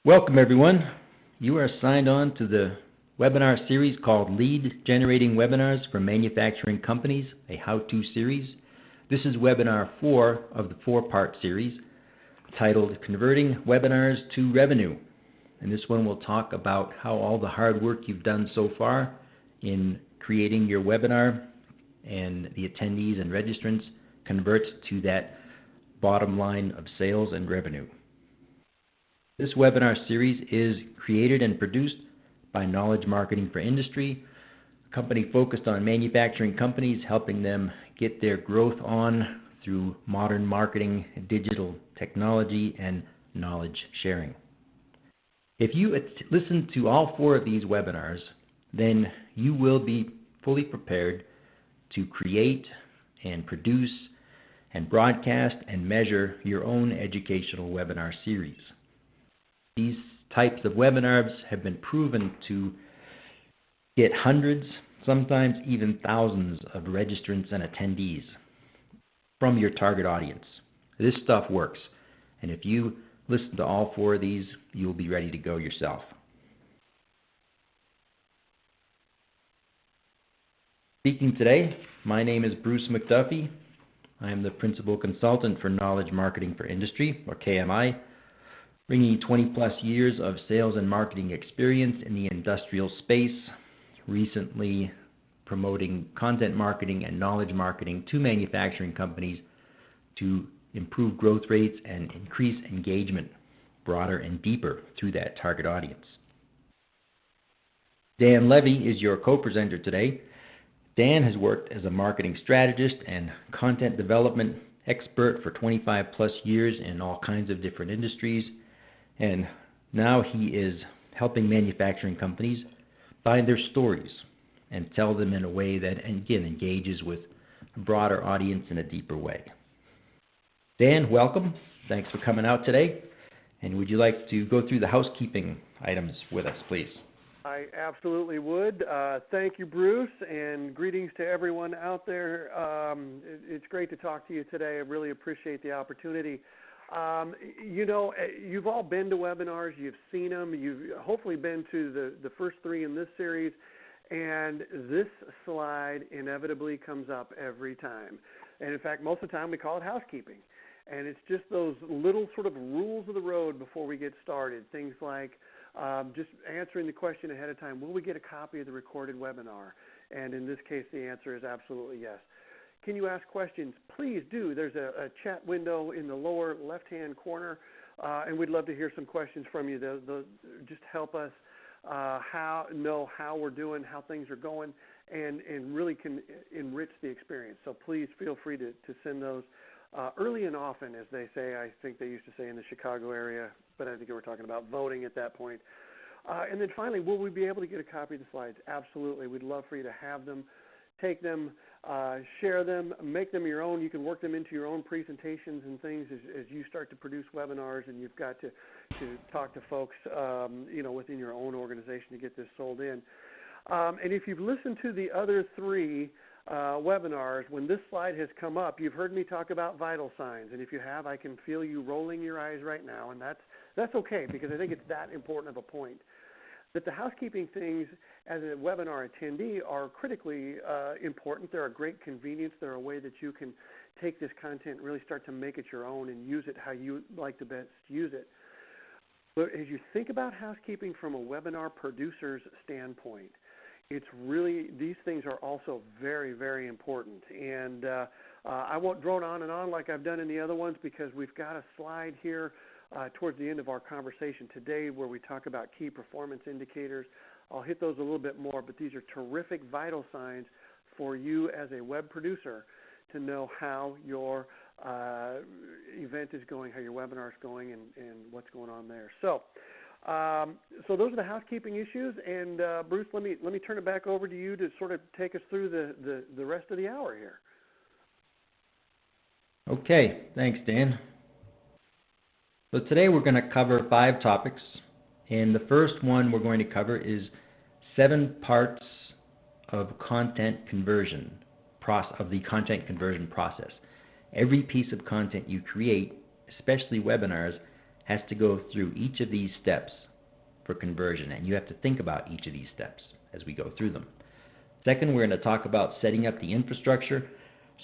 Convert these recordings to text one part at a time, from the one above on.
Welcome everyone. You are signed on to the webinar series called Lead Generating Webinars for Manufacturing Companies, a how-to series. This is webinar 4 of the 4-part series titled Converting Webinars to Revenue. And this one will talk about how all the hard work you've done so far in creating your webinar and the attendees and registrants converts to that bottom line of sales and revenue. This webinar series is created and produced by Knowledge Marketing for Industry, a company focused on manufacturing companies, helping them get their growth on through modern marketing, digital technology, and knowledge sharing. If you listen to all 4 of these webinars, then you will be fully prepared to create and produce and broadcast and measure your own educational webinar series. These types of webinars have been proven to get hundreds, sometimes even thousands of registrants and attendees from your target audience. This stuff works, and if you listen to all 4 of these, you'll be ready to go yourself. Speaking today, my name is Bruce McDuffie. I am the Principal Consultant for Knowledge Marketing for Industry, or KMI, bringing 20-plus years of sales and marketing experience in the industrial space, recently promoting content marketing and knowledge marketing to manufacturing companies to improve growth rates and increase engagement broader and deeper through that target audience. Dan Levy is your co-presenter today. Dan has worked as a marketing strategist and content development expert for 25-plus years in all kinds of different industries. And now he is helping manufacturing companies find their stories and tell them in a way that, again, engages with a broader audience in a deeper way. Dan, welcome. Thanks for coming out today. And would you like to go through the housekeeping items with us, please? I absolutely would. Thank you, Bruce, and greetings to everyone out there. It's great to talk to you today. I really appreciate the opportunity. You've all been to webinars, you've seen them, you've hopefully been to the first 3 in this series, and this slide inevitably comes up every time. And in fact, most of the time we call it housekeeping. And it's just those little sort of rules of the road before we get started. Things like just answering the question ahead of time, will we get a copy of the recorded webinar? And in this case, the answer is absolutely yes. Can you ask questions? Please do. There's a chat window in the lower left-hand corner, and we'd love to hear some questions from you. They'll just help us know how we're doing, how things are going, and really can enrich the experience. So please feel free to send those early and often, as they say. I think they used to say in the Chicago area, but I think we were talking about voting at that point. And then finally, will we be able to get a copy of the slides? Absolutely. We'd love for you to have them, take them, share them, make them your own. You can work them into your own presentations and things as you start to produce webinars, and you've got to talk to folks within your own organization to get this sold in. And if you've listened to the other 3 webinars, when this slide has come up, you've heard me talk about vital signs, and if you have, I can feel you rolling your eyes right now, and that's okay, because I think it's that important of a point. That the housekeeping things as a webinar attendee are critically important. They're a great convenience. They're a way that you can take this content and really start to make it your own and use it how you like to best use it. But as you think about housekeeping from a webinar producer's standpoint, it's really, these things are also very, very important. And I won't drone on and on like I've done in the other ones, because we've got a slide here towards the end of our conversation today where we talk about key performance indicators. I'll hit those a little bit more, but these are terrific vital signs for you as a web producer to know how your event is going, how your webinar is going, and what's going on there. So those are the housekeeping issues, and Bruce, let me turn it back over to you to sort of take us through the rest of the hour here. Okay, thanks, Dan. So today we're going to cover 5 topics, and the first one we're going to cover is 7 parts of content conversion, of the content conversion process. Every piece of content you create, especially webinars, has to go through each of these steps for conversion, and you have to think about each of these steps as we go through them. Second, we're going to talk about setting up the infrastructure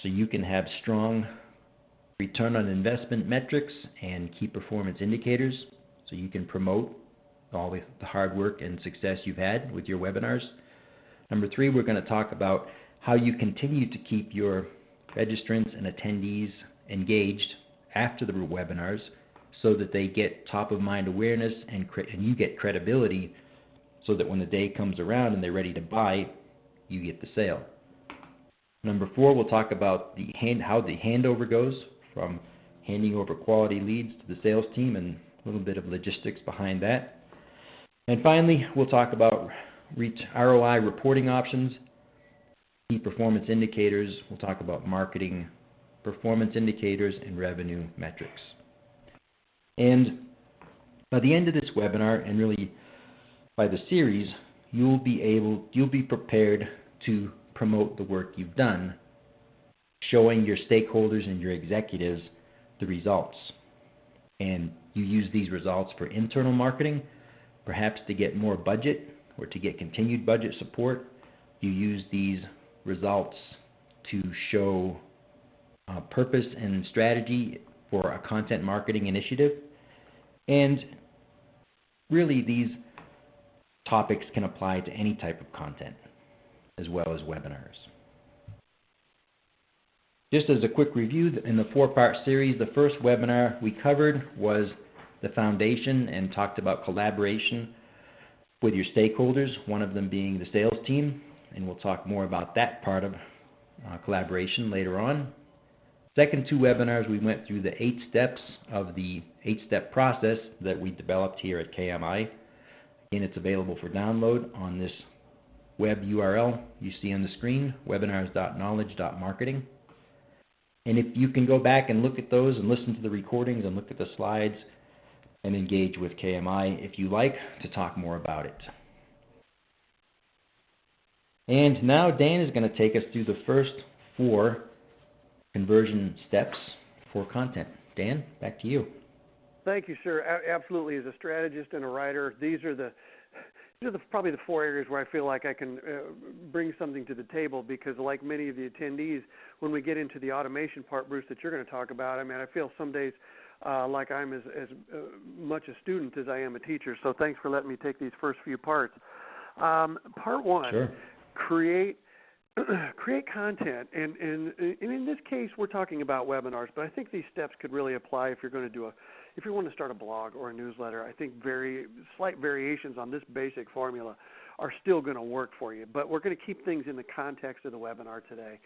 so you can have strong return on investment metrics and key performance indicators so you can promote all the hard work and success you've had with your webinars. Number three, we're going to talk about how you continue to keep your registrants and attendees engaged after the webinars so that they get top of mind awareness and you get credibility so that when the day comes around and they're ready to buy, you get the sale. Number four, we'll talk about how the handover goes from handing over quality leads to the sales team and a little bit of logistics behind that. And finally, we'll talk about ROI reporting options, key performance indicators. We'll talk about marketing performance indicators and revenue metrics. And by the end of this webinar, and really by the series, you'll be prepared to promote the work you've done, showing your stakeholders and your executives the results. And you use these results for internal marketing, perhaps to get more budget or to get continued budget support. You use these results to show purpose and strategy for a content marketing initiative. And really, these topics can apply to any type of content as well as webinars. Just as a quick review, in the 4-part series, the first webinar we covered was the foundation and talked about collaboration with your stakeholders, one of them being the sales team, and we'll talk more about that part of collaboration later on. Second 2 webinars, we went through the 8 steps of the 8-step process that we developed here at KMI. Again, it's available for download on this web URL you see on the screen, webinars.knowledge.marketing. And if you can go back and look at those and listen to the recordings and look at the slides and engage with KMI if you like to talk more about it. And now Dan is going to take us through the first 4 conversion steps for content. Dan, back to you. Thank you, sir. Absolutely. As a strategist and a writer, these are probably the 4 areas where I feel like I can bring something to the table, because like many of the attendees, when we get into the automation part, Bruce, that you're going to talk about, I mean, I feel some days like I'm as much a student as I am a teacher. So thanks for letting me take these first few parts. Part 1, sure. Create content, and in this case, we're talking about webinars, but I think these steps could really apply if you're going to if you want to start a blog or a newsletter. I think very slight variations on this basic formula are still going to work for you, but we're going to keep things in the context of the webinar today.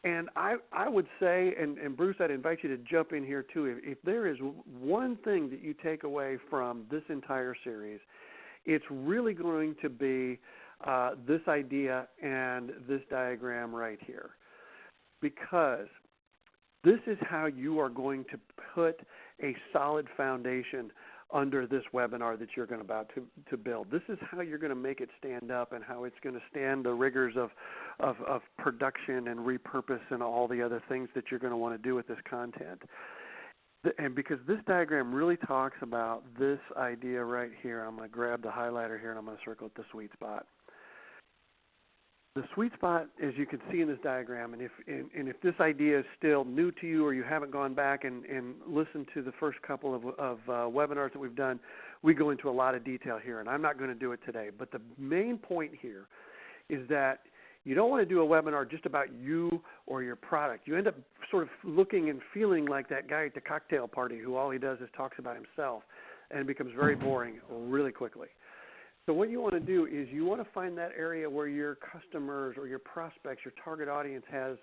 And I would say, and Bruce, I'd invite you to jump in here too, if there is one thing that you take away from this entire series, it's really going to be this idea and this diagram right here, because this is how you are going to put a solid foundation under this webinar that you're about to build. This is how you're going to make it stand up and how it's going to stand the rigors of production and repurpose and all the other things that you're going to want to do with this content. And because this diagram really talks about this idea right here, I'm going to grab the highlighter here and I'm going to circle it the sweet spot. The sweet spot, as you can see in this diagram, and if this idea is still new to you or you haven't gone back and listened to the first couple of webinars that we've done, we go into a lot of detail here, and I'm not going to do it today. But the main point here is that you don't want to do a webinar just about you or your product. You end up sort of looking and feeling like that guy at the cocktail party who all he does is talks about himself, and it becomes very boring really quickly. So what you want to do is you want to find that area where your customers or your prospects, your target audience has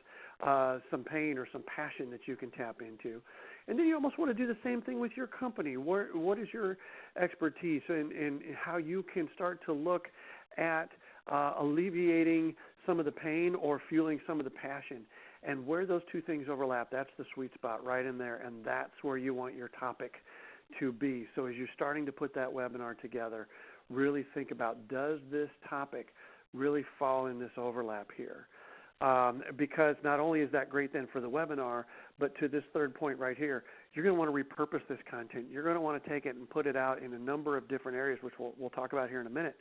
some pain or some passion that you can tap into. And then you almost want to do the same thing with your company. What is your expertise and how you can start to look at alleviating some of the pain or fueling some of the passion. And where those two things overlap, that's the sweet spot right in there, and that's where you want your topic to be. So as you're starting to put that webinar together, really think about, does this topic really fall in this overlap here? Because not only is that great then for the webinar, but to this third point right here, you're going to want to repurpose this content. You're going to want to take it and put it out in a number of different areas, which we'll talk about here in a minute.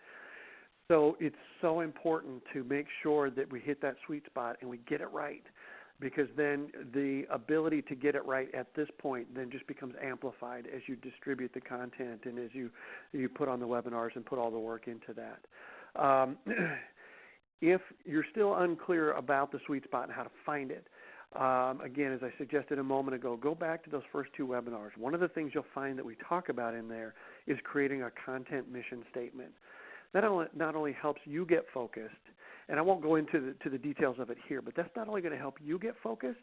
So it's so important to make sure that we hit that sweet spot and we get it right, because then the ability to get it right at this point then just becomes amplified as you distribute the content and as you put on the webinars and put all the work into that. If you're still unclear about the sweet spot and how to find it, again, as I suggested a moment ago, go back to those first 2 webinars. One of the things you'll find that we talk about in there is creating a content mission statement. That not only helps you get focused, and I won't go into the details of it here, but that's not only going to help you get focused,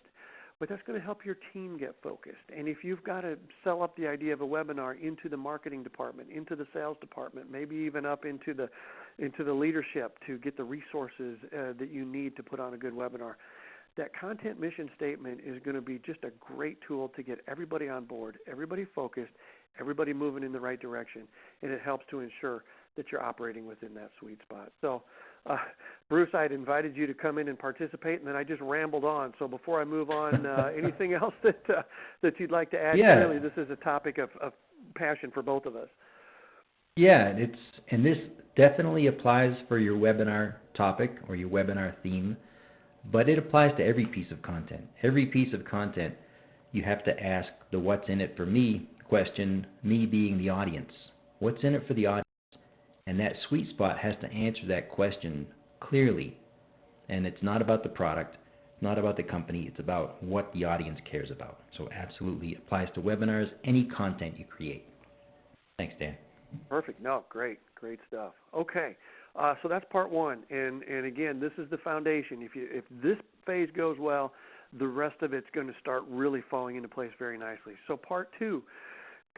but that's going to help your team get focused. And if you've got to sell up the idea of a webinar into the marketing department, into the sales department, maybe even up into the leadership to get the resources that you need to put on a good webinar, that content mission statement is going to be just a great tool to get everybody on board, everybody focused, everybody moving in the right direction, and it helps to ensure that you're operating within that sweet spot. So, Bruce, I'd invited you to come in and participate, and then I just rambled on. So before I move on, anything else that you'd like to add? Yeah. Clearly, this is a topic of passion for both of us. Yeah, and this definitely applies for your webinar topic or your webinar theme, but it applies to every piece of content. Every piece of content, you have to ask the what's in it for me question, me being the audience. What's in it for the audience? And that sweet spot has to answer that question clearly. And it's not about the product, not about the company, it's about what the audience cares about. So absolutely applies to webinars, any content you create. Thanks, Dan. Perfect. No, great stuff. Okay, so that's part 1, and again, this is the foundation. If this phase goes well, the rest of it's going to start really falling into place very nicely. So part 2,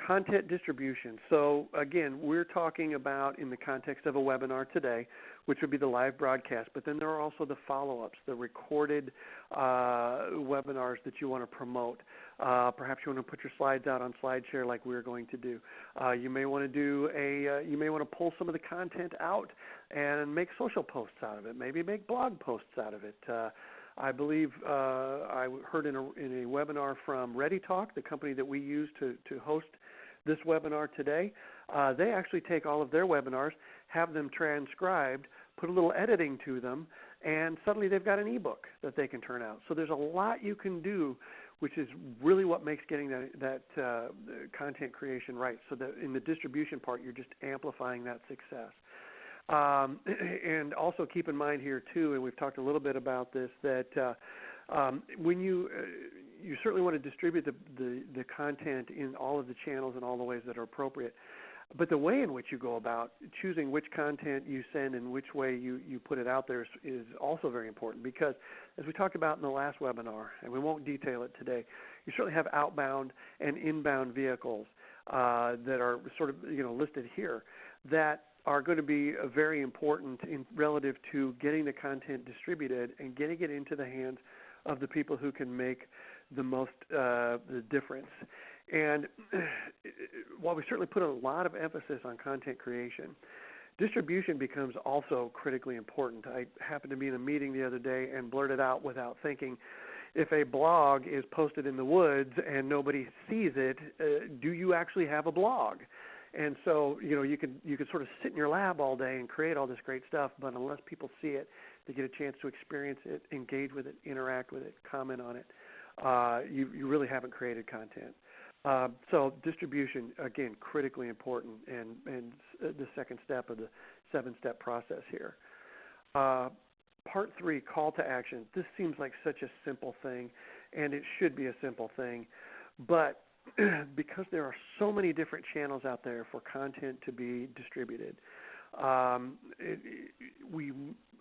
content distribution. So again, we're talking about in the context of a webinar today, which would be the live broadcast, but then there are also the follow-ups, the recorded webinars that you want to promote. Perhaps you want to put your slides out on SlideShare like we're going to do. You may want to pull some of the content out and make social posts out of it, maybe make blog posts out of it. I believe I heard in a webinar from ReadyTalk, the company that we use to host this webinar today. They actually take all of their webinars, have them transcribed, put a little editing to them, and suddenly they've got an ebook that they can turn out. So there's a lot you can do, which is really what makes getting that content creation right. So that in the distribution part, you're just amplifying that success. And also keep in mind here too, and we've talked a little bit about this, that when you certainly want to distribute the content in all of the channels and all the ways that are appropriate, but the way in which you go about choosing which content you send and which way you put it out there is also very important, because as we talked about in the last webinar, and we won't detail it today, you certainly have outbound and inbound vehicles that are sort of listed here that are going to be very important in relative to getting the content distributed and getting it into the hands of the people who can make the most the difference. And while we certainly put a lot of emphasis on content creation, distribution becomes also critically important. I happened to be in a meeting the other day and blurted out without thinking, if a blog is posted in the woods and nobody sees it, do you actually have a blog? And so, you could sort of sit in your lab all day and create all this great stuff, but unless people see it, they get a chance to experience it, engage with it, interact with it, comment on it, you really haven't created content. So distribution, again, critically important, and the second step of the 7-step process here. Part 3, call to action. This seems like such a simple thing, and it should be a simple thing, but because there are so many different channels out there for content to be distributed,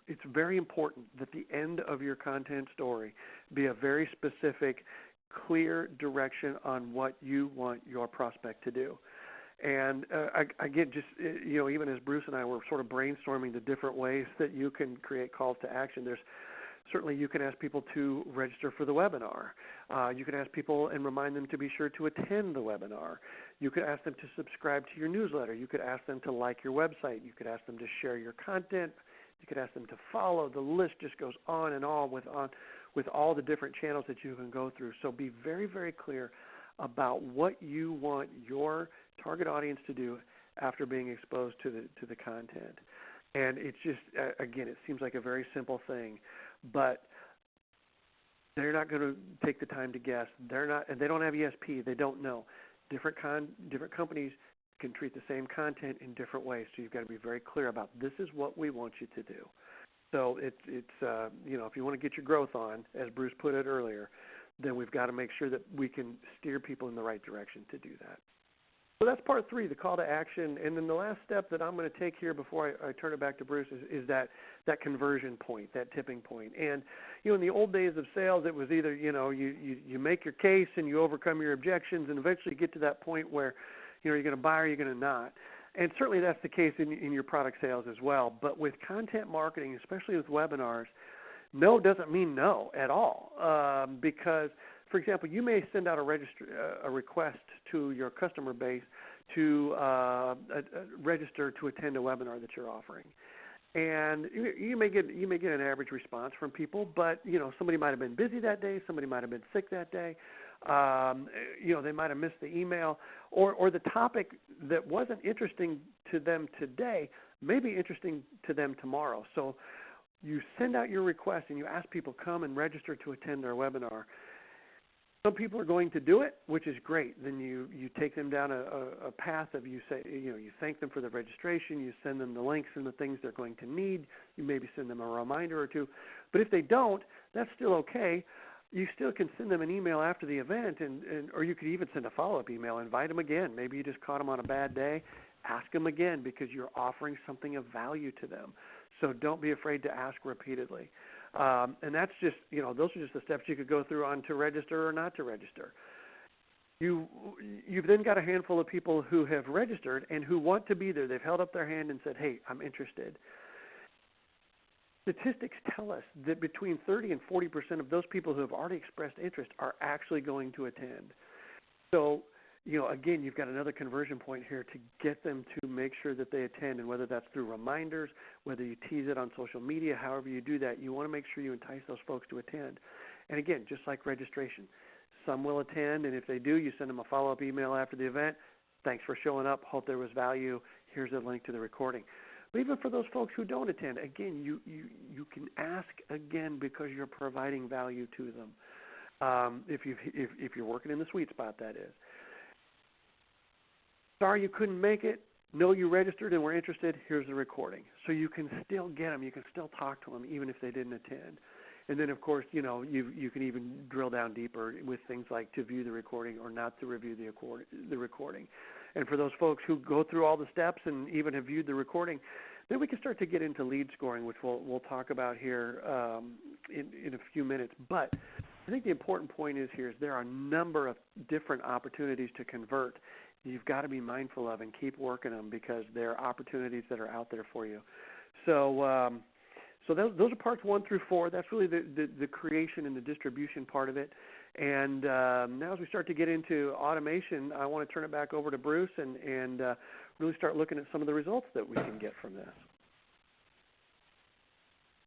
it's very important that the end of your content story be a very specific, clear direction on what you want your prospect to do. And again, just even as Bruce and I were sort of brainstorming the different ways that you can create calls to action, certainly you can ask people to register for the webinar. You can ask people and remind them to be sure to attend the webinar. You could ask them to subscribe to your newsletter. You could ask them to like your website. You could ask them to share your content. You could ask them to follow. The list just goes on and on with all the different channels that you can go through. So be very, very clear about what you want your target audience to do after being exposed to the content. And it's just, again, it seems like a very simple thing, but they're not going to take the time to guess. They don't have ESP. They don't know. Different companies can treat the same content in different ways. So you've got to be very clear about, this is what we want you to do. So it's if you want to get your growth on, as Bruce put it earlier, then we've got to make sure that we can steer people in the right direction to do that. So that's part 3, the call to action. And then the last step that I'm going to take here before I turn it back to Bruce is that conversion point, that tipping point. And, in the old days of sales, it was either, you make your case and you overcome your objections and eventually get to that point where, you're going to buy or you're going to not. And certainly that's the case in your product sales as well. But with content marketing, especially with webinars, no doesn't mean no at all. Because, for example, you may send out a request to your customer base to register to attend a webinar that you're offering. And you may get an average response from people, but somebody might have been busy that day, somebody might have been sick that day, they might have missed the email, or the topic that wasn't interesting to them today may be interesting to them tomorrow. So you send out your request and you ask people come and register to attend their webinar. Some people are going to do it, which is great. Then you take them down a path of you thank them for the registration, you send them the links and the things they're going to need, you maybe send them a reminder or two. But if they don't, that's still okay. You still can send them an email after the event, or you could even send a follow-up email, invite them again. Maybe you just caught them on a bad day. Ask them again because you're offering something of value to them. So don't be afraid to ask repeatedly. And that's just, those are just the steps you could go through on to register or not to register. You've then got a handful of people who have registered and who want to be there. They've held up their hand and said, hey, I'm interested. Statistics tell us that between 30 and 40% of those people who have already expressed interest are actually going to attend. So, again, you've got another conversion point here to get them to make sure that they attend, and whether that's through reminders, whether you tease it on social media, however you do that, you want to make sure you entice those folks to attend. And again, just like registration, some will attend, and if they do, you send them a follow-up email after the event. Thanks for showing up. Hope there was value. Here's a link to the recording. But even for those folks who don't attend, again, you can ask again because you're providing value to them. If you're working in the sweet spot, that is. Sorry you couldn't make it. No, you registered and were interested. Here's the recording. So you can still get them. You can still talk to them even if they didn't attend. And then, of course, you can even drill down deeper with things like to view the recording or not to review the recording. And for those folks who go through all the steps and even have viewed the recording, then we can start to get into lead scoring, which we'll talk about here in a few minutes. But I think the important point is there are a number of different opportunities to convert. You've got to be mindful of and keep working them because there are opportunities that are out there for you. So those are parts 1 through 4. That's really the creation and the distribution part of it. And now as we start to get into automation, I want to turn it back over to Bruce and really start looking at some of the results that we can get from this.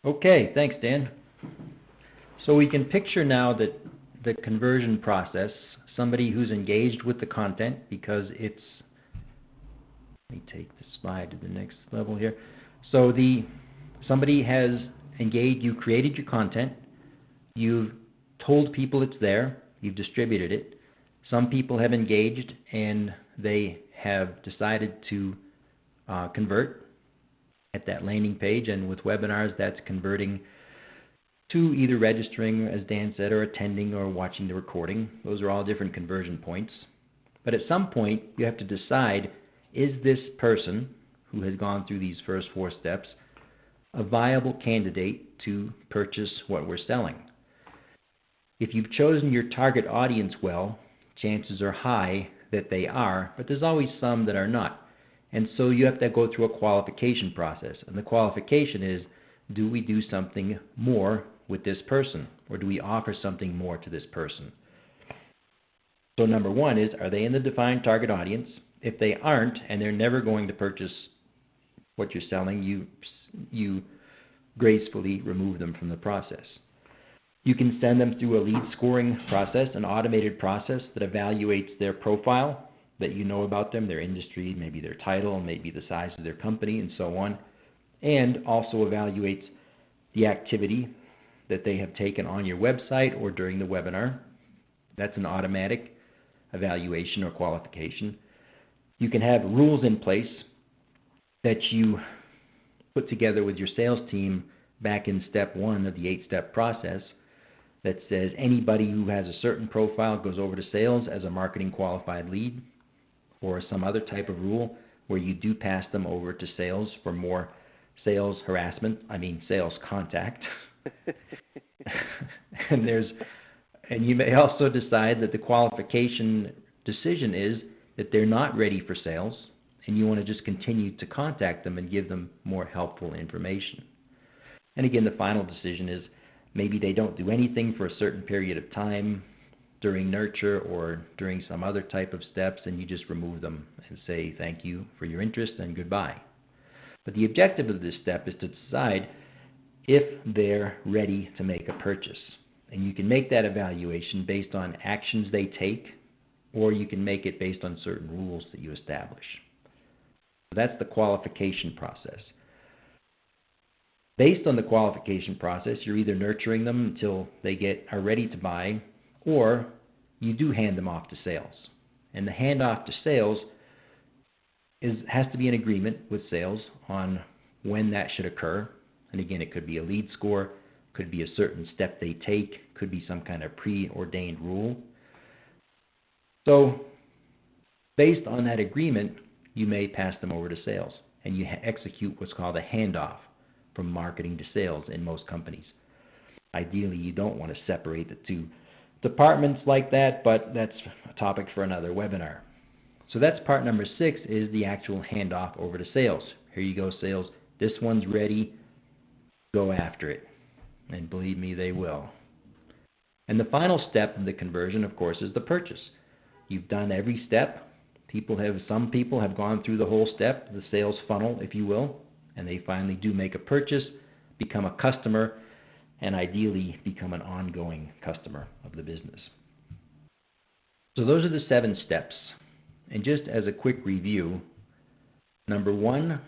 Okay, thanks, Dan. So we can picture now that the conversion process, somebody who's engaged with the content because it's, let me take the slide to the next level here. So somebody has engaged, you created your content, you've told people it's there, you've distributed it. Some people have engaged and they have decided to convert at that landing page, and with webinars that's converting to either registering, as Dan said, or attending or watching the recording. Those are all different conversion points. But at some point you have to decide, is this person who has gone through these first 4 steps a viable candidate to purchase what we're selling? If you've chosen your target audience well, chances are high that they are, but there's always some that are not. And so you have to go through a qualification process. And the qualification is, do we do something more with this person? Or do we offer something more to this person? So number 1 is, are they in the defined target audience? If they aren't, and they're never going to purchase what you're selling, you gracefully remove them from the process. You can send them through a lead scoring process, an automated process that evaluates their profile, that you know about them, their industry, maybe their title, maybe the size of their company, and so on, and also evaluates the activity that they have taken on your website or during the webinar. That's an automatic evaluation or qualification. You can have rules in place that you put together with your sales team back in step 1 of the 8-step process that says anybody who has a certain profile goes over to sales as a marketing qualified lead, or some other type of rule where you do pass them over to sales for more sales contact. And you may also decide that the qualification decision is that they're not ready for sales, and you want to just continue to contact them and give them more helpful information. And again, the final decision is maybe they don't do anything for a certain period of time during nurture or during some other type of steps, and you just remove them and say thank you for your interest and goodbye. But the objective of this step is to decide if they're ready to make a purchase. And you can make that evaluation based on actions they take, or you can make it based on certain rules that you establish. So that's the qualification process. Based on the qualification process, you're either nurturing them until they are ready to buy, or you do hand them off to sales. And the handoff to sales has to be an agreement with sales on when that should occur. And again, it could be a lead score, could be a certain step they take, could be some kind of preordained rule. So based on that agreement, you may pass them over to sales, and you execute what's called a handoff from marketing to sales in most companies. Ideally, you don't want to separate the two departments like that, but that's a topic for another webinar. So that's part number 6, is the actual handoff over to sales. Here you go, sales. This one's ready. Go after it. And believe me, they will. And the final step of the conversion, of course, is the purchase. You've done every step. Some people have gone through the whole step, the sales funnel, if you will, and they finally do make a purchase, become a customer, and ideally become an ongoing customer of the business. So those are the 7 steps. And just as a quick review, number 1,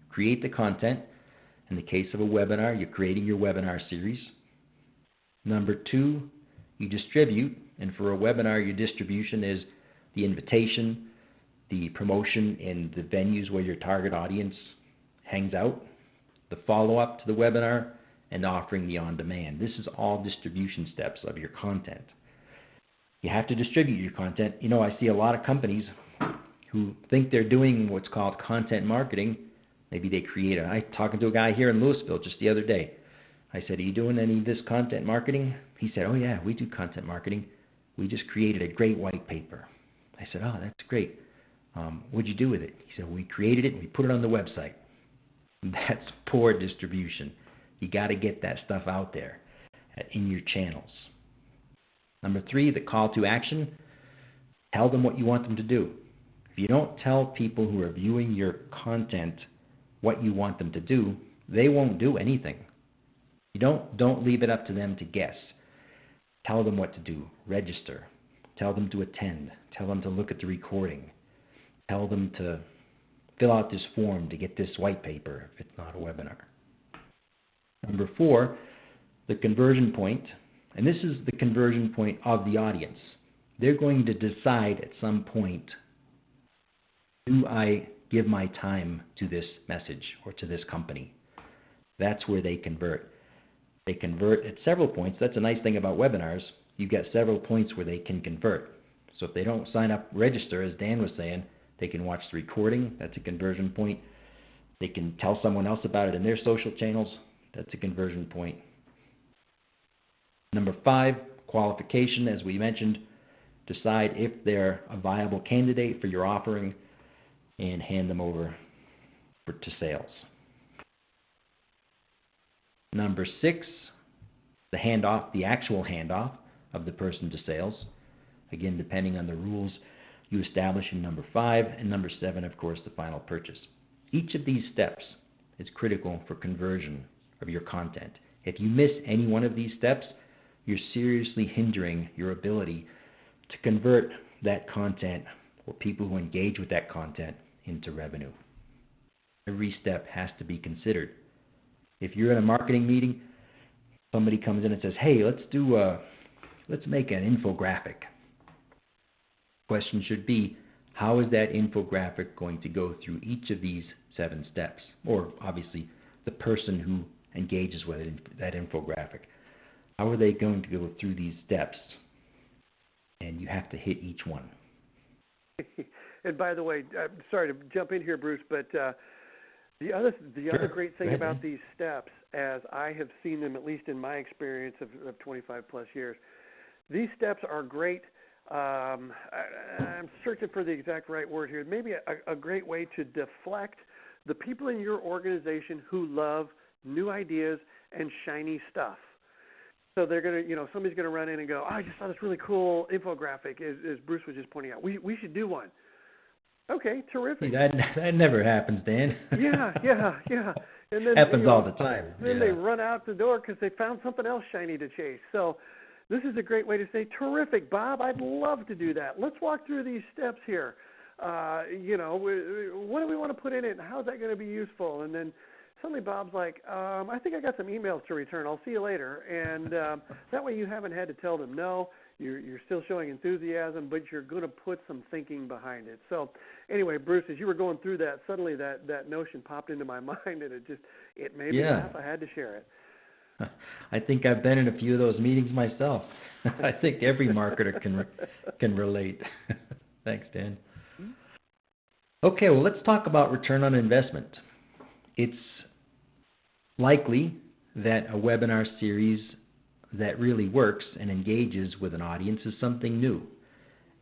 create the content. In the case of a webinar, you're creating your webinar series. Number 2, you distribute. And for a webinar, your distribution is the invitation, the promotion in the venues where your target audience hangs out, the follow-up to the webinar, and offering the on-demand. This is all distribution steps of your content. You have to distribute your content. You know, I see a lot of companies who think they're doing what's called content marketing. Maybe they create I talking to a guy here in Louisville just the other day. I said, are you doing any of this content marketing? He said, oh yeah, we do content marketing. We just created a great white paper. I said, oh, that's great. What'd you do with it? He said, we created it and we put it on the website. That's poor distribution. You got to get that stuff out there in your channels. Number 3, the call to action. Tell them what you want them to do. If you don't tell people who are viewing your content what you want them to do, they won't do anything. You don't leave it up to them to guess. Tell them what to do. Register. Tell them to attend. Tell them to look at the recording. Tell them to fill out this form to get this white paper if it's not a webinar. Number 4, the conversion point. And this is the conversion point of the audience. They're going to decide at some point, do I give my time to this message or to this company? That's where they convert. They convert at several points. That's a nice thing about webinars. You get several points where they can convert. So if they don't sign up, register, as Dan was saying, they can watch the recording. That's a conversion point. They can tell someone else about it in their social channels. That's a conversion point. Number 5, qualification. As we mentioned, decide if they're a viable candidate for your offering and hand them over to sales. Number 6, the handoff, the actual handoff of the person to sales. Again, depending on the rules you establish in number 5, and number 7, of course, the final purchase. Each of these steps is critical for conversion of your content. If you miss any one of these steps, you're seriously hindering your ability to convert that content or people who engage with that content into revenue. Every step has to be considered. If you're in a marketing meeting, somebody comes in and says, hey, let's make an infographic. Question should be, how is that infographic going to go through each of these 7 steps? Or obviously the person who engages with that infographic. How are they going to go through these steps? And you have to hit each one. And by the way, I'm sorry to jump in here, Bruce, but the other great thing about these steps, as I have seen them, at least in my experience of 25 plus years, these steps are great. I'm searching for the exact right word here. Maybe a great way to deflect the people in your organization who love new ideas and shiny stuff. So they're going to, somebody's going to run in and go, oh, I just saw this really cool infographic, as Bruce was just pointing out. We should do one. Okay, terrific. That never happens, Dan. Yeah. And then, happens all the time. Then they run out the door because they found something else shiny to chase. So this is a great way to say, terrific, Bob, I'd love to do that. Let's walk through these steps here. What do we want to put in it, and how's that going to be useful? And then suddenly Bob's like, I think I got some emails to return. I'll see you later. And that way you haven't had to tell them no. You're still showing enthusiasm, but you're going to put some thinking behind it. So anyway, Bruce, as you were going through that, suddenly that notion popped into my mind, and it made me laugh. I had to share it. I think I've been in a few of those meetings myself. I think every marketer can relate. Thanks, Dan. Okay, well, let's talk about return on investment. It's likely that a webinar series that really works and engages with an audience is something new.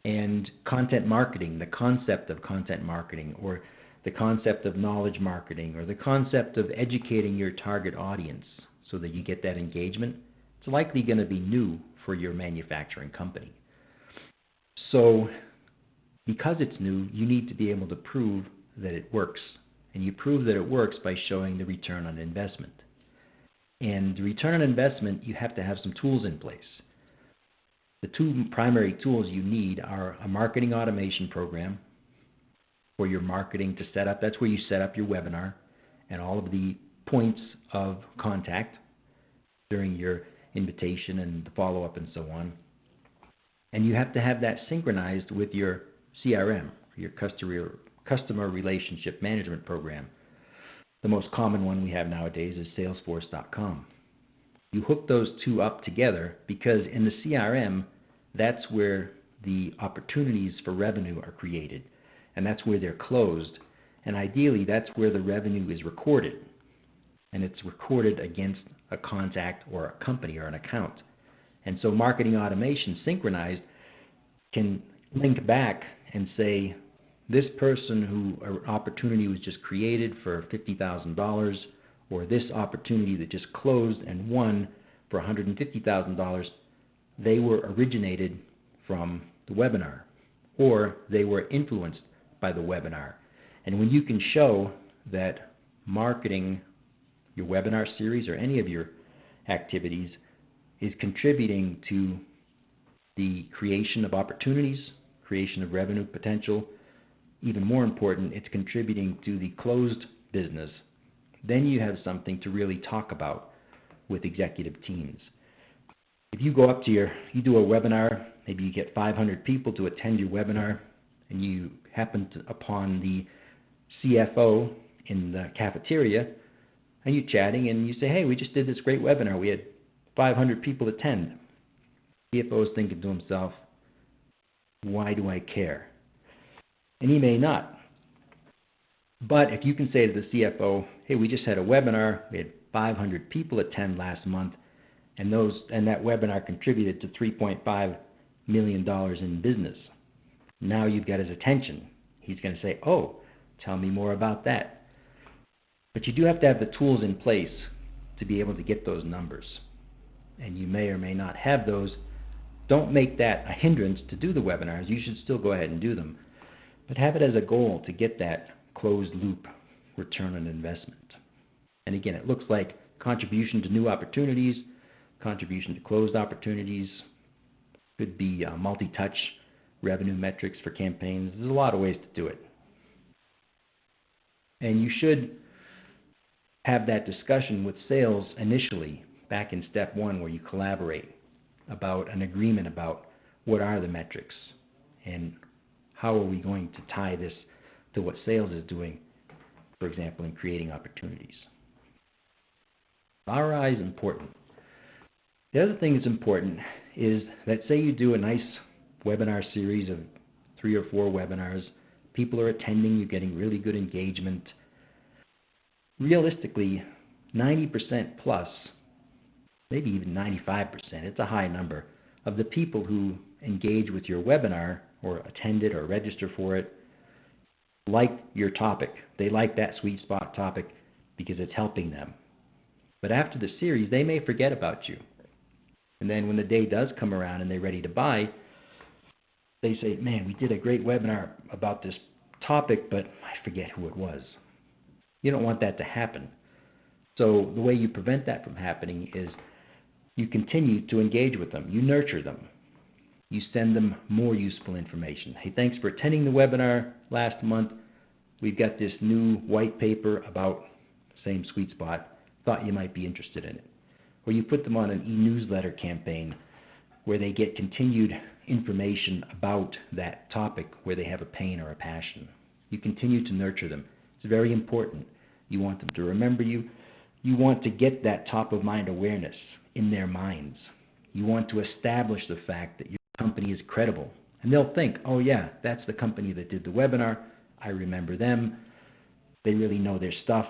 And content marketing, the concept of content marketing, or the concept of knowledge marketing, or the concept of educating your target audience so that you get that engagement, it's likely going to be new for your manufacturing company. So because it's new, you need to be able to prove that it works. And you prove that it works by showing the return on investment. And the return on investment, you have to have some tools in place. The 2 primary tools you need are a marketing automation program for your marketing to set up. That's where you set up your webinar and all of the points of contact during your invitation and the follow-up and so on. And you have to have that synchronized with your CRM, your customer relationship management program. The most common one we have nowadays is Salesforce.com. You hook those 2 up together because in the CRM, that's where the opportunities for revenue are created, and that's where they're closed. And ideally, that's where the revenue is recorded. And it's recorded against a contact or a company or an account. And so marketing automation synchronized can link back and say, this person who an opportunity was just created for $50,000, or this opportunity that just closed and won for $150,000, they were originated from the webinar, or they were influenced by the webinar. And when you can show that marketing your webinar series or any of your activities is contributing to the creation of opportunities, creation of revenue potential, even more important, it's contributing to the closed business, then you have something to really talk about with executive teams. If you go up to you do a webinar, maybe you get 500 people to attend your webinar, and you happen upon the CFO in the cafeteria, and you're chatting, and you say, hey, we just did this great webinar. We had 500 people attend. The CFO is thinking to himself, why do I care? And he may not. But if you can say to the CFO, hey, we just had a webinar, we had 500 people attend last month, and that webinar contributed to $3.5 million in business. Now you've got his attention. He's going to say, oh, tell me more about that. But you do have to have the tools in place to be able to get those numbers. And you may or may not have those. Don't make that a hindrance to do the webinars. You should still go ahead and do them. But have it as a goal to get that closed loop return on investment. And again, it looks like contribution to new opportunities, contribution to closed opportunities, could be multi-touch revenue metrics for campaigns. There's a lot of ways to do it. And you should have that discussion with sales initially, back in step one, where you collaborate about an agreement about what are the metrics and how are we going to tie this to what sales is doing, for example, in creating opportunities. ROI is important. The other thing that's important is that, say you do a nice webinar series of 3 or 4 webinars, people are attending, you're getting really good engagement. Realistically, 90% plus, maybe even 95%, it's a high number, of the people who engage with your webinar or attend it or register for it like your topic. They like that sweet spot topic because it's helping them. But after the series, they may forget about you. And then when the day does come around and they're ready to buy, they say, man, we did a great webinar about this topic, but I forget who it was. You don't want that to happen. So the way you prevent that from happening is you continue to engage with them. You nurture them. You send them more useful information. Hey, thanks for attending the webinar last month. We've got this new white paper about the same sweet spot. Thought you might be interested in it. Or you put them on an e-newsletter campaign where they get continued information about that topic where they have a pain or a passion. You continue to nurture them. It's very important. You want them to remember you. You want to get that top-of-mind awareness in their minds. You want to establish the fact that your company is credible. And they'll think, oh yeah, that's the company that did the webinar. I remember them. They really know their stuff.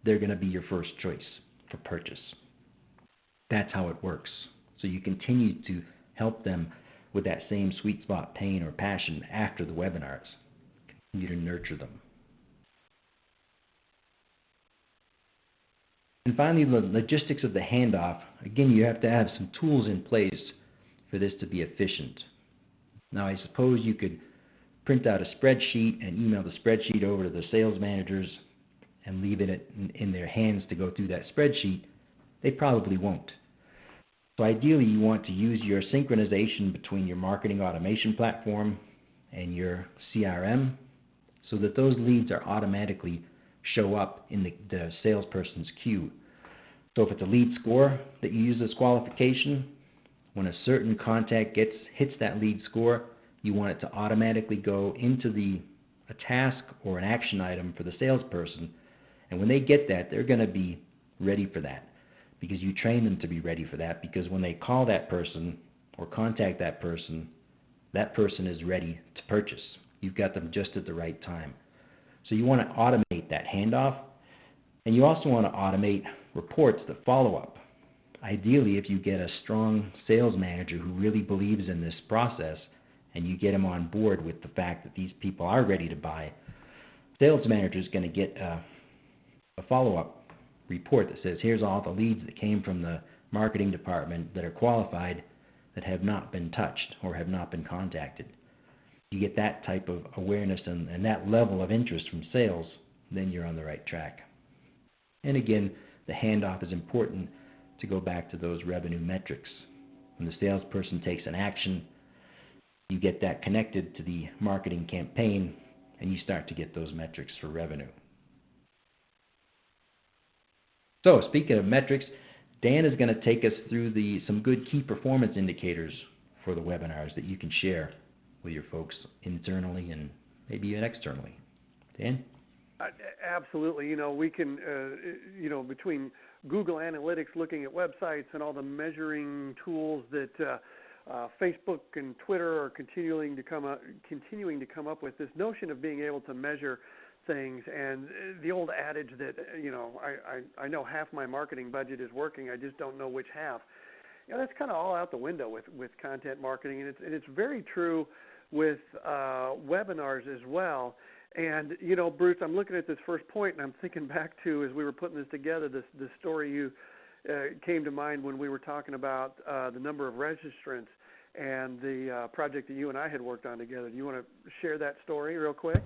They're going to be your first choice for purchase. That's how it works. So you continue to help them with that same sweet spot pain or passion after the webinars. Continue to nurture them. And finally, the logistics of the handoff. Again, you have to have some tools in place for this to be efficient. Now, I suppose you could print out a spreadsheet and email the spreadsheet over to the sales managers and leave it in their hands to go through that spreadsheet. They probably won't. So ideally, you want to use your synchronization between your marketing automation platform and your CRM so that those leads are automatically show up in the salesperson's queue. So if it's a lead score that you use as qualification, when a certain contact hits that lead score, you want it to automatically go into a task or an action item for the salesperson. And when they get that, they're going to be ready for that because you train them to be ready for that, because when they call that person or contact that person is ready to purchase. You've got them just at the right time. So you want to automate that handoff, and you also want to automate reports that follow up. Ideally, if you get a strong sales manager who really believes in this process and you get him on board with the fact that these people are ready to buy, sales manager is going to get a follow-up report that says, here's all the leads that came from the marketing department that are qualified that have not been touched or have not been contacted. You get that type of awareness and that level of interest from sales, then you're on the right track. And again, the handoff is important to go back to those revenue metrics. When the salesperson takes an action, you get that connected to the marketing campaign, and you start to get those metrics for revenue. So speaking of metrics, Dan is going to take us through some good key performance indicators for the webinars that you can share with your folks internally and maybe even externally. Dan? Absolutely. We can, between Google Analytics looking at websites and all the measuring tools that Facebook and Twitter are continuing to come up with, this notion of being able to measure things, and the old adage that I know half my marketing budget is working, I just don't know which half. That's kind of all out the window with content marketing, and it's very true with webinars as well. And Bruce, I'm looking at this first point, and I'm thinking back to, as we were putting this together, this story you came to mind when we were talking about the number of registrants and the project that you and I had worked on together. Do you want to share that story real quick?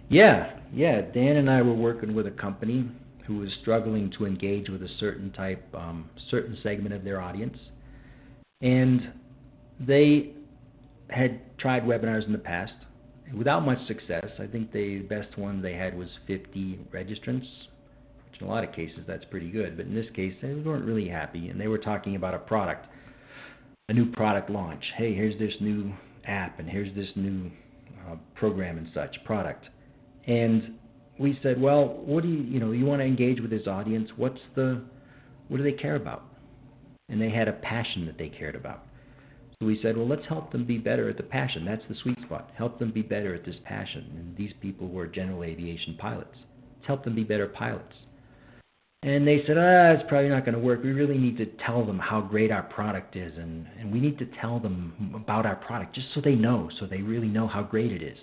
Yeah. Dan and I were working with a company who was struggling to engage with a certain certain segment of their audience. And they had tried webinars in the past without much success. I think the best one they had was 50 registrants, which in a lot of cases that's pretty good. But in this case, they weren't really happy, and they were talking about a new product launch. Hey, here's this new app, and here's this new program and such product. And we said, well, what do you want to engage with this audience? What do they care about? And they had a passion that they cared about. So we said, well, let's help them be better at the passion. That's the sweet spot. Help them be better at this passion. And these people were general aviation pilots. Let's help them be better pilots. And they said, it's probably not going to work. We really need to tell them how great our product is, and we need to tell them about our product just so they know, so they really know how great it is.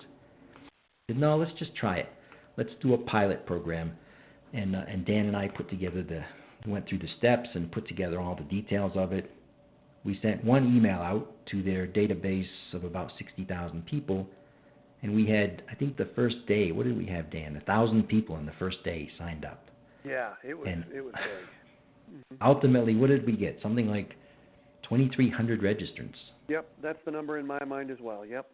I said, no, let's just try it. Let's do a pilot program. And Dan and I went through the steps and put together all the details of it. We sent one email out to their database of about 60,000 people, and we had, I think the first day, what did we have, Dan? 1,000 people in the first day signed up. Yeah, it was big. Mm-hmm. Ultimately, what did we get? Something like 2,300 registrants. Yep, that's the number in my mind as well, yep.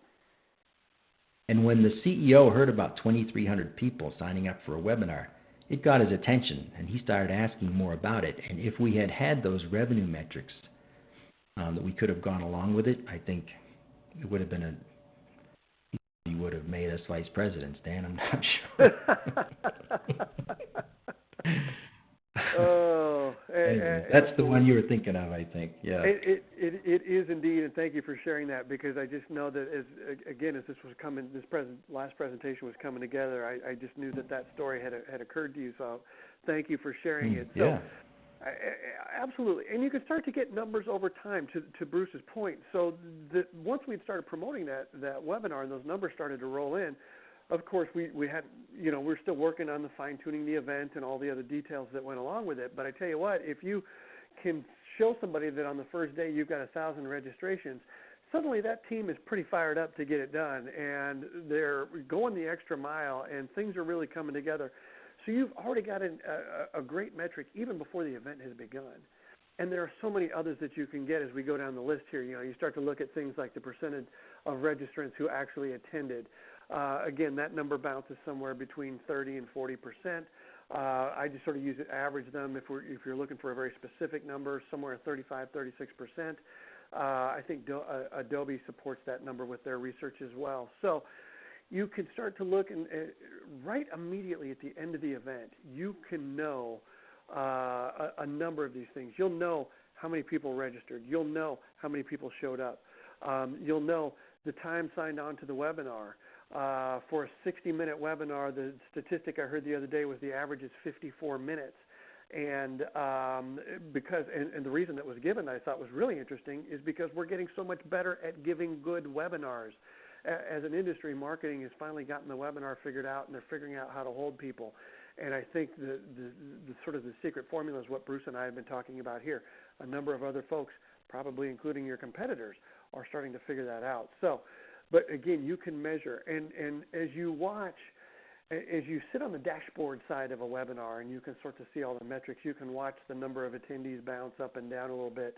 And when the CEO heard about 2,300 people signing up for a webinar, it got his attention, and he started asking more about it. And if we had had those revenue metrics that we could have gone along with it, I think it would have been he would have made us vice presidents, Dan. I'm not sure. That's the one you were thinking of, I think. Yeah. It is indeed, and thank you for sharing that, because I just know that as this was coming, last presentation was coming together, I just knew that story had occurred to you. So thank you for sharing it. So, yeah. Absolutely, and you can start to get numbers over time. To Bruce's point, so once we'd started promoting that webinar and those numbers started to roll in, of course we had, we're still working on the fine tuning the event and all the other details that went along with it. But I tell you what, if you can show somebody that on the first day you've got 1,000 registrations, suddenly that team is pretty fired up to get it done, and they're going the extra mile, and things are really coming together. So you've already got a great metric even before the event has begun. And there are so many others that you can get as we go down the list here. You start to look at things like the percentage of registrants who actually attended. Again, that number bounces somewhere between 30 and 40%. I just sort of average them if you're looking for a very specific number, somewhere 35, 36%. I think Adobe supports that number with their research as well. So you can start to look, and right immediately at the end of the event, you can know a number of these things. You'll know how many people registered. You'll know how many people showed up. You'll know the time signed on to the webinar. For a 60-minute webinar, the statistic I heard the other day was the average is 54 minutes. And the reason that was given I thought was really interesting is because we're getting so much better at giving good webinars. As an industry, marketing has finally gotten the webinar figured out, and they're figuring out how to hold people. And I think the sort of the secret formula is what Bruce and I have been talking about here. A number of other folks, probably including your competitors, are starting to figure that out. So, but again, you can measure. And as you watch, as you sit on the dashboard side of a webinar and you can sort of see all the metrics, you can watch the number of attendees bounce up and down a little bit.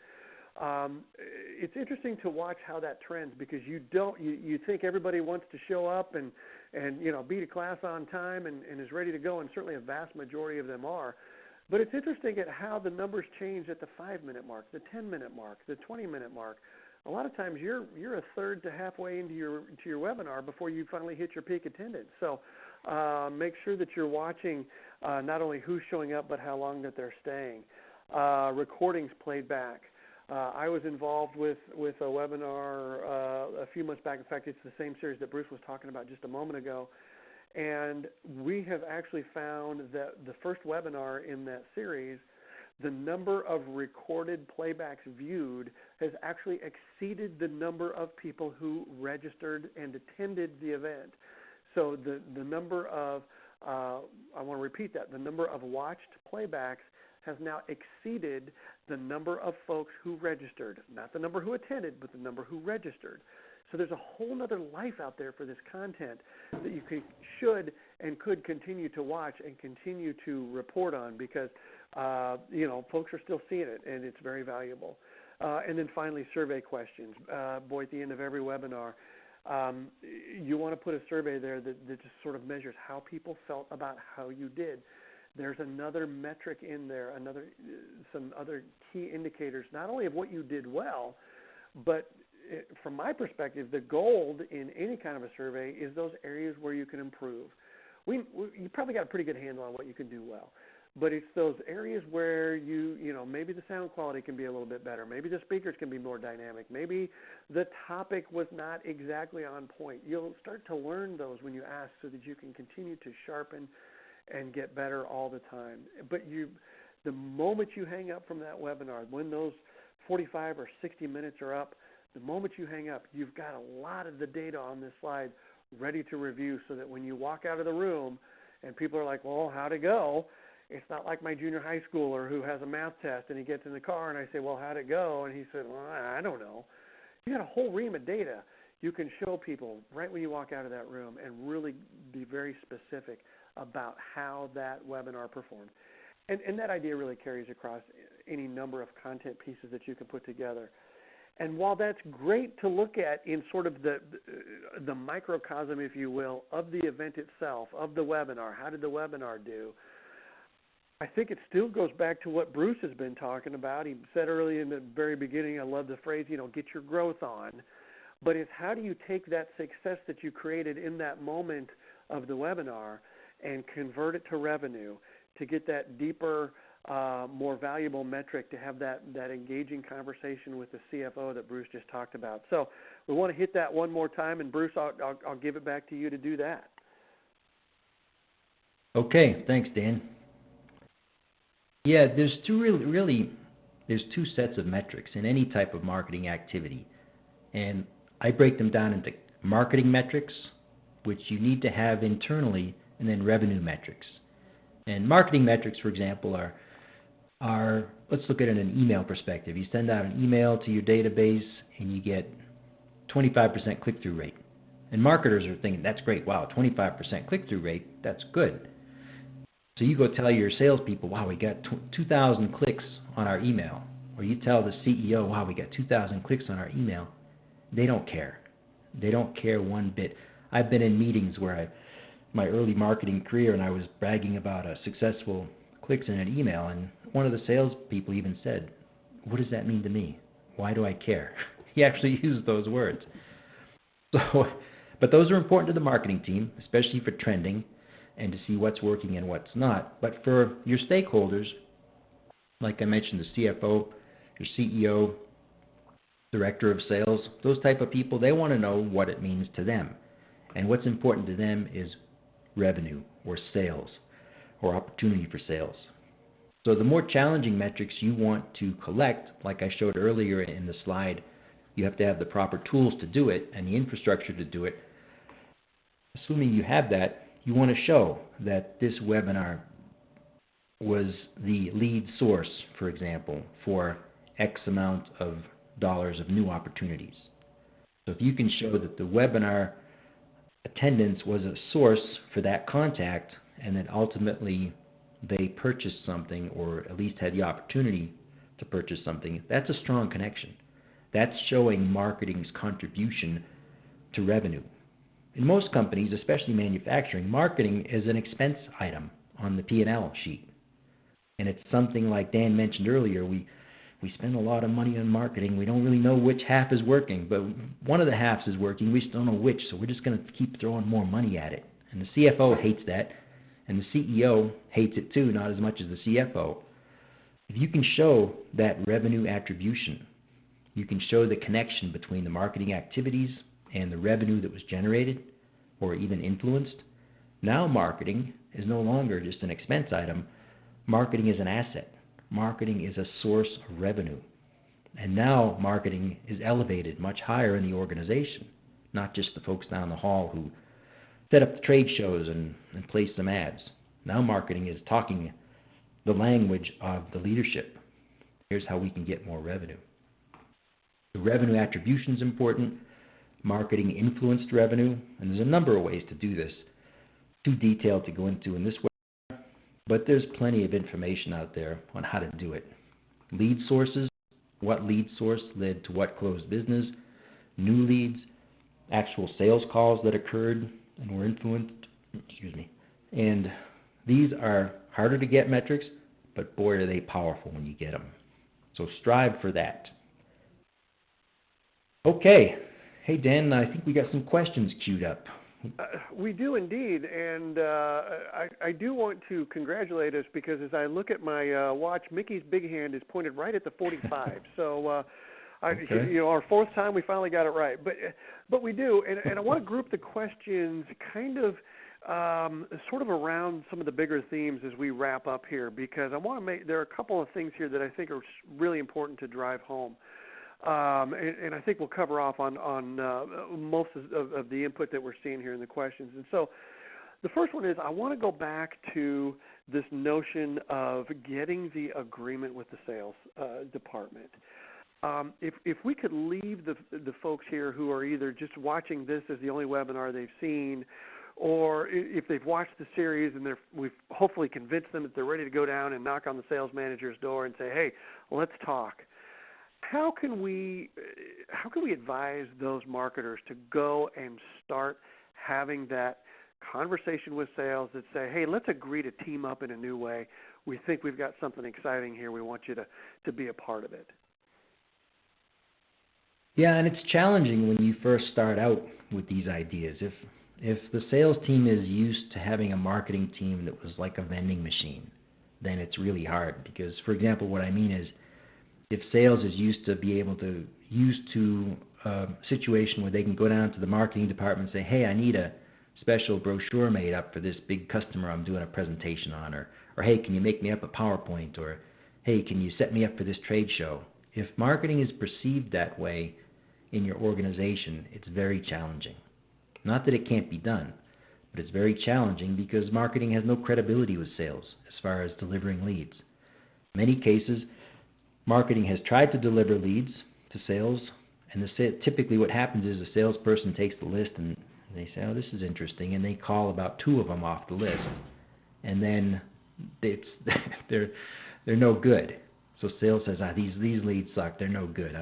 It's interesting to watch how that trends, because you think everybody wants to show up and be to class on time and is ready to go, and certainly a vast majority of them are. But it's interesting at how the numbers change at the 5-minute mark, the 10-minute mark, the 20-minute mark. A lot of times you're a third to halfway into your webinar before you finally hit your peak attendance. So make sure that you're watching not only who's showing up but how long that they're staying. Recordings played back. I was involved with a webinar a few months back. In fact, it's the same series that Bruce was talking about just a moment ago. And we have actually found that the first webinar in that series, the number of recorded playbacks viewed has actually exceeded the number of people who registered and attended the event. So the number of, I want to repeat that, the number of watched playbacks has now exceeded the number of folks who registered. Not the number who attended, but the number who registered. So there's a whole other life out there for this content that you should and could continue to watch and continue to report on because, folks are still seeing it, and it's very valuable. And then finally, survey questions. Boy, at the end of every webinar, you want to put a survey there that just sort of measures how people felt about how you did. There's another metric in there, some other key indicators, not only of what you did well, but from my perspective, the gold in any kind of a survey is those areas where you can improve. You probably got a pretty good handle on what you can do well, but it's those areas where maybe the sound quality can be a little bit better. Maybe the speakers can be more dynamic. Maybe the topic was not exactly on point. You'll start to learn those when you ask so that you can continue to sharpen and get better all the time. But the moment you hang up from that webinar, when those 45 or 60 minutes are up, the moment you hang up, you've got a lot of the data on this slide ready to review so that when you walk out of the room and people are like, well, how'd it go? It's not like my junior high schooler who has a math test and he gets in the car and I say, well, how'd it go? And he said, well, I don't know. You got a whole ream of data you can show people right when you walk out of that room and really be very specific about how that webinar performed. And that idea really carries across any number of content pieces that you can put together. And while that's great to look at in sort of the microcosm, if you will, of the event itself, of the webinar, how did the webinar do? I think it still goes back to what Bruce has been talking about. He said early in the very beginning, I love the phrase, get your growth on. But it's how do you take that success that you created in that moment of the webinar and convert it to revenue to get that deeper, more valuable metric, to have that engaging conversation with the CFO that Bruce just talked about. So we want to hit that one more time, and Bruce, I'll give it back to you to do that. Okay, thanks, Dan. Yeah, there's two sets of metrics in any type of marketing activity, and I break them down into marketing metrics, which you need to have internally, and then revenue metrics. And marketing metrics, for example, are let's look at it in an email perspective. You send out an email to your database and you get 25% click-through rate. And marketers are thinking, that's great, wow, 25% click-through rate, that's good. So you go tell your salespeople, wow, we got 2,000 clicks on our email. Or you tell the CEO, wow, we got 2,000 clicks on our email. They don't care. They don't care one bit. I've been in meetings where my early marketing career, and I was bragging about a successful clicks in an email, and one of the salespeople even said, what does that mean to me? Why do I care? He actually used those words. But those are important to the marketing team, especially for trending and to see what's working and what's not. But for your stakeholders, like I mentioned, the CFO, your CEO, director of sales, those type of people, they want to know what it means to them. And what's important to them is revenue or sales or opportunity for sales. So the more challenging metrics you want to collect, like I showed earlier in the slide, you have to have the proper tools to do it and the infrastructure to do it. Assuming you have that, you want to show that this webinar was the lead source, for example, for X amount of dollars of new opportunities. So if you can show that the webinar attendance was a source for that contact and that ultimately they purchased something or at least had the opportunity to purchase something, that's a strong connection. That's showing marketing's contribution to revenue. In most companies, especially manufacturing, marketing is an expense item on the P&L sheet. And it's something like Dan mentioned earlier, we spend a lot of money on marketing. We don't really know which half is working, but one of the halves is working. We just don't know which, so we're just going to keep throwing more money at it. And the CFO hates that, and the CEO hates it too, not as much as the CFO. If you can show that revenue attribution, you can show the connection between the marketing activities and the revenue that was generated or even influenced. Now marketing is no longer just an expense item. Marketing is an asset. Marketing is a source of revenue. And now marketing is elevated much higher in the organization, not just the folks down the hall who set up the trade shows and place some ads. Now marketing is talking the language of the leadership. Here's how we can get more revenue. The revenue attribution is important. Marketing influenced revenue, and there's a number of ways to do this. too detailed to go into in this way, but there's plenty of information out there on how to do it. Lead sources, what lead source led to what closed business, new leads, actual sales calls that occurred and were influenced, and these are harder to get metrics, but boy are they powerful when you get them. So strive for that. Okay. Hey, Dan, I think we got some questions queued up. We do indeed, and I do want to congratulate us because as I look at my watch, Mickey's big hand is pointed right at the 45. So, Okay. our fourth time we finally got it right. But we do, and I want to group the questions kind of sort of around some of the bigger themes as we wrap up here because I want to there are a couple of things here that I think are really important to drive home. And I think we'll cover off on most of the input that we're seeing here in the questions. And so the first one is I want to go back to this notion of getting the agreement with the sales department. If we could leave the folks here who are either just watching this as the only webinar they've seen, or if they've watched the series and we've hopefully convinced them that they're ready to go down and knock on the sales manager's door and say, hey, let's talk. How can we advise those marketers to go and start having that conversation with sales that say, hey, let's agree to team up in a new way. We think we've got something exciting here. We want you to be a part of it. Yeah, and it's challenging when you first start out with these ideas. If the sales team is used to having a marketing team that was like a vending machine, then it's really hard because, for example, what I mean is if sales is used to a situation where they can go down to the marketing department and say, hey, I need a special brochure made up for this big customer I'm doing a presentation on, or hey, can you make me up a PowerPoint, or hey, can you set me up for this trade show? If marketing is perceived that way in your organization, it's very challenging. Not that it can't be done, but it's very challenging because marketing has no credibility with sales as far as delivering leads. In many cases, marketing has tried to deliver leads to sales, and typically what happens is a salesperson takes the list and they say, oh, this is interesting, and they call about 2 of them off the list, and then they're no good. So sales says, these leads suck, they're no good.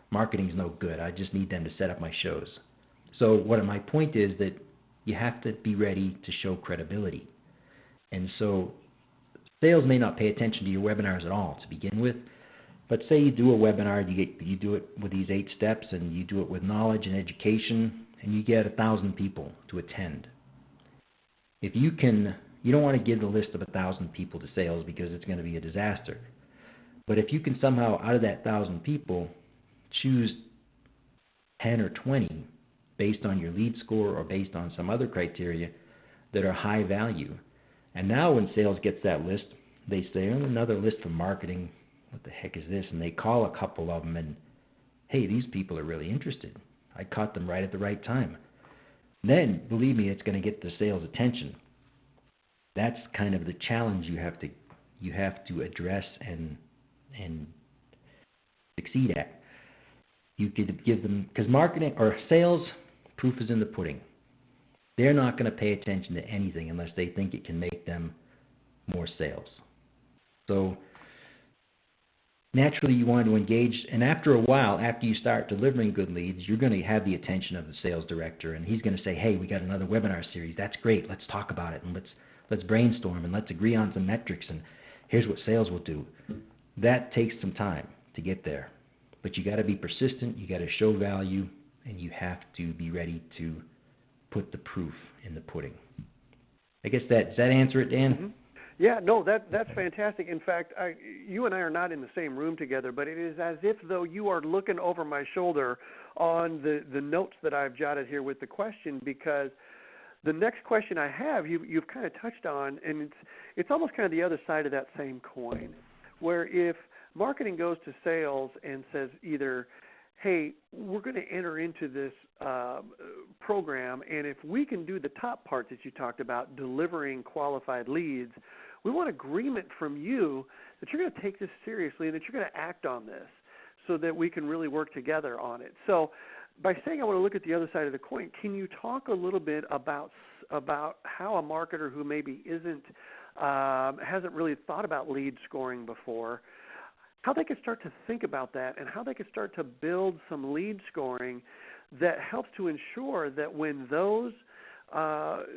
Marketing's no good. I just need them to set up my shows. So my point is that you have to be ready to show credibility. And so sales may not pay attention to your webinars at all to begin with, but say you do a webinar, you do it with these 8 steps, and you do it with knowledge and education, and you get 1,000 people to attend. If you don't want to give the list of 1,000 people to sales because it's going to be a disaster. But if you can somehow, out of that 1,000 people, choose 10 or 20 based on your lead score or based on some other criteria that are high value. And now when sales gets that list, they say, oh, another list from marketing. What the heck is this? And they call a couple of them and, hey, these people are really interested. I caught them right at the right time. Then, believe me, it's going to get the sales attention. That's kind of the challenge you have to address and succeed at. You could give them, because marketing or sales, proof is in the pudding. They're not going to pay attention to anything unless they think it can make them more sales. So naturally, you want to engage, and after a while, after you start delivering good leads, you're going to have the attention of the sales director, and he's going to say, hey, we got another webinar series. That's great. Let's talk about it, and let's brainstorm, and let's agree on some metrics, and here's what sales will do. That takes some time to get there, but you got to be persistent. You got to show value, and you have to be ready to put the proof in the pudding. I guess does that answer it, Dan? Mm-hmm. Yeah, no, that's fantastic. In fact, you and I are not in the same room together, but it is as if though you are looking over my shoulder on the notes that I've jotted here with the question, because the next question I have, you've kind of touched on, and it's almost kind of the other side of that same coin, where if marketing goes to sales and says either, hey, we're going to enter into this program, and if we can do the top part that you talked about, delivering qualified leads, we want agreement from you that you're going to take this seriously and that you're going to act on this so that we can really work together on it. So by saying I want to look at the other side of the coin, can you talk a little bit about about how a marketer who maybe hasn't really thought about lead scoring before, how they can start to think about that and how they can start to build some lead scoring that helps to ensure that when those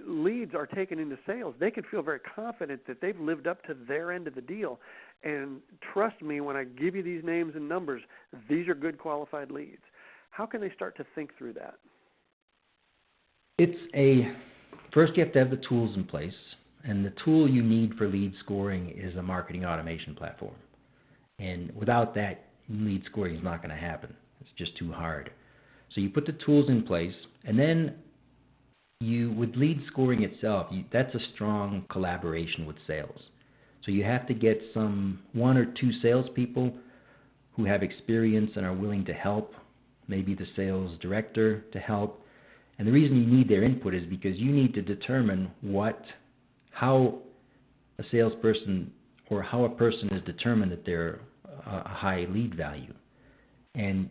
leads are taken into sales, they can feel very confident that they've lived up to their end of the deal. And trust me, when I give you these names and numbers, these are good qualified leads. How can they start to think through that? First you have to have the tools in place, and the tool you need for lead scoring is a marketing automation platform. And without that, lead scoring is not going to happen. It's just too hard. So you put the tools in place, and then with lead scoring itself, that's a strong collaboration with sales. So you have to get one or two salespeople who have experience and are willing to help, maybe the sales director to help. And the reason you need their input is because you need to determine how a salesperson or how a person is determined that they're a high lead value. And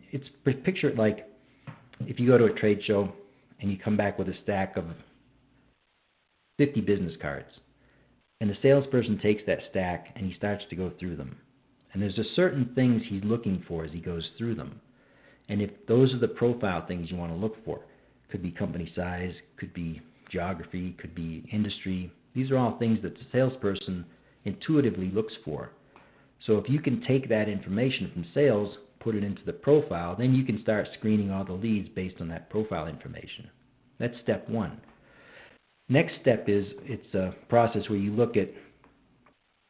picture it like if you go to a trade show and you come back with a stack of 50 business cards, and the salesperson takes that stack and he starts to go through them. And there's a certain things he's looking for as he goes through them. And if those are the profile things you want to look for, could be company size, could be geography, could be industry. These are all things that the salesperson intuitively looks for. So if you can take that information from sales, put it into the profile, then you can start screening all the leads based on that profile information. That's step one. Next step is it's a process where you look at,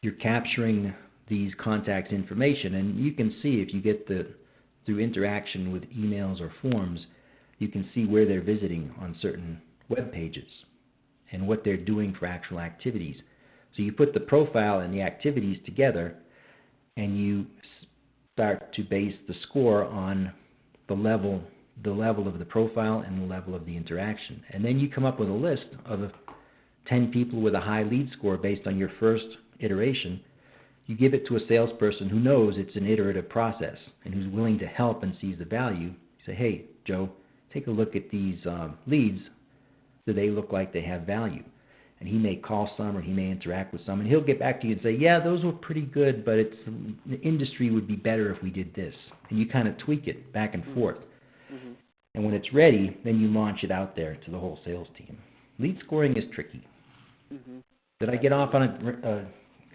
you're capturing these contacts' information, and you can see if you get through interaction with emails or forms, you can see where they're visiting on certain web pages and what they're doing for actual activities. So you put the profile and the activities together, and you start to base the score on the level of the profile and the level of the interaction. And then you come up with a list of 10 people with a high lead score based on your first iteration. You give it to a salesperson who knows it's an iterative process and who's willing to help and sees the value. You say, hey, Joe, take a look at these leads. Do they look like they have value? And he may call some or he may interact with some, and he'll get back to you and say, yeah, those were pretty good, but the industry would be better if we did this. And you kind of tweak it back and forth. Mm-hmm. And when it's ready, then you launch it out there to the whole sales team. Lead scoring is tricky. Mm-hmm. Did I get off on a